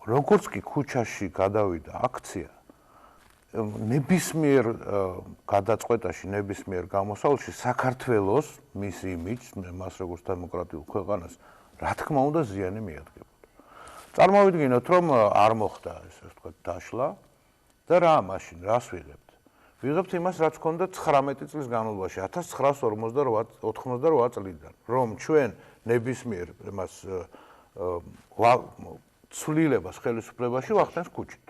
როგორც კი ქუჩაში გადავიდა აქცია, ნებისმიერ გადაწყვეტაში, ნებისმიერ გამოსავალში საქართველოს მის იმიჯს, მას როგორც დემოკრატიულ ქვეყანას, რა თქმა უნდა, ზიანი მიადგებოდა. წარმოვიდგინოთ, რომ არ მოხდა ესე ვთქვათ დაშლა და რა მაშინ რას ვიღებთ? ვიღებთ იმას, რაც ჰქონდა 19 წლის განმავლობაში, 1988 წლიდან, რომ ჩვენ ნებისმიერ იმას ცვლილებას ხელისუფლებაში ვახდენს ქუჩით.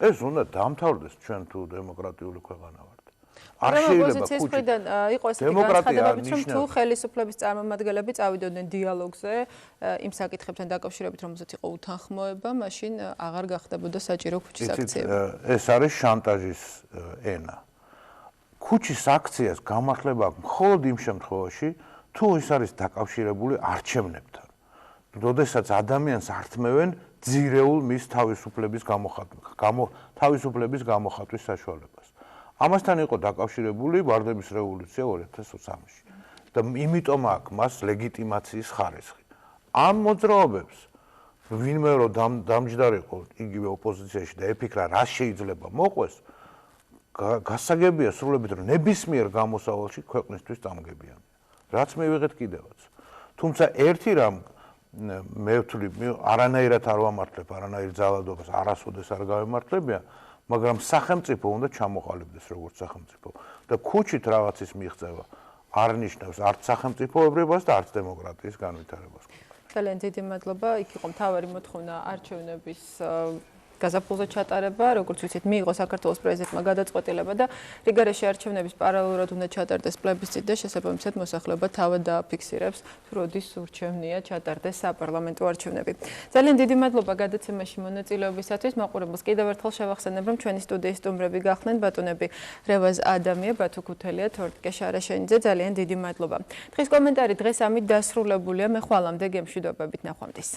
ეს უნდა დამთავრდეს ჩვენ თუ დემოკრატიული ქვეყანა ვართ. არ შეიძლება ქუჩით.
იყო ესეთი განცხადებებიც, რომ თუ ხელისუფლების წარმომადგენლები წავიდოდნენ დიალოგზე იმ საკითხებთან დაკავშირებით, რომელზეც იყო უთანხმოება, მაშინ აღარ გახდებოდა საჭირო ქუჩის აქციები.
ეს არის შანტაჟის ენა. ქუჩის აქციას გამართლება აქვს მხოლოდ იმ შემთხვევაში, თუ ის არის დაკავშირებული არჩევნებთან. როდესაც ადამიანს ართმევენ ძირეულ მის თავისუფლების გამოხატვის საშუალებას. ამასთან იყო დაკავშირებული ვარდების რევოლუცია 2023-ში. და იმიტომ აქვს მას ლეგიტიმაციის ხარისხი. ამ მოძრაობებს ვინმე რო დამჯდარიყო იგივე ოპოზიციაში და ეფიქრა რა შეიძლება მოყვეს, გასაგებია სრულებით რომ ნებისმიერ გამოსავალში ქვეყნისთვის დამგებიანი. რაც მივიღეთ კიდევაც. თუმცა ერთი რამ მე ვთვლი არანაირად არ ვამართლებ არანაირ ძალადობას, არასოდეს არ გავემართლებია, მაგრამ სახელმწიფო უნდა ჩამოყალიბდეს როგორც სახელმწიფო და ქუჩით რაღაცის მიღწევა არ ნიშნავს არც სახელმწიფოებრებას და არც დემოკრატიის განვითარებას.
ძალიან დიდი მადლობა. იქ იყო მთავარი მოთხოვნა არჩევნების გაზაფხულზე ჩატარება, როგორც ვიცით, მიიღო საქართველოს პრეზიდენტმა გადაწყვეტილება და რიგარეში არჩევნების პარალელურად უნდა ჩატარდეს პლებისციტი და შესაბამისად მოსახლეობა თავად დააფიქსირებს, თუ როდის ურჩევნია ჩატარდეს საპარლამენტო არჩევნები. ძალიან დიდი მადლობა გადაცემაში მონაწილეობისათვის. მაყურებელს კიდევ ერთხელ შევახსენებ, რომ ჩვენი სტუდიის სტუმრები გახდნენ ბატონები რევაზ ადამია, ბათუ ქუთელია, თორტკე შარაშენიძე. ძალიან დიდი მადლობა. დღის კომენტარი დღეს ამით დასრულებულია. მე ხვალამდე გემშვიდობებით ნახვამდის.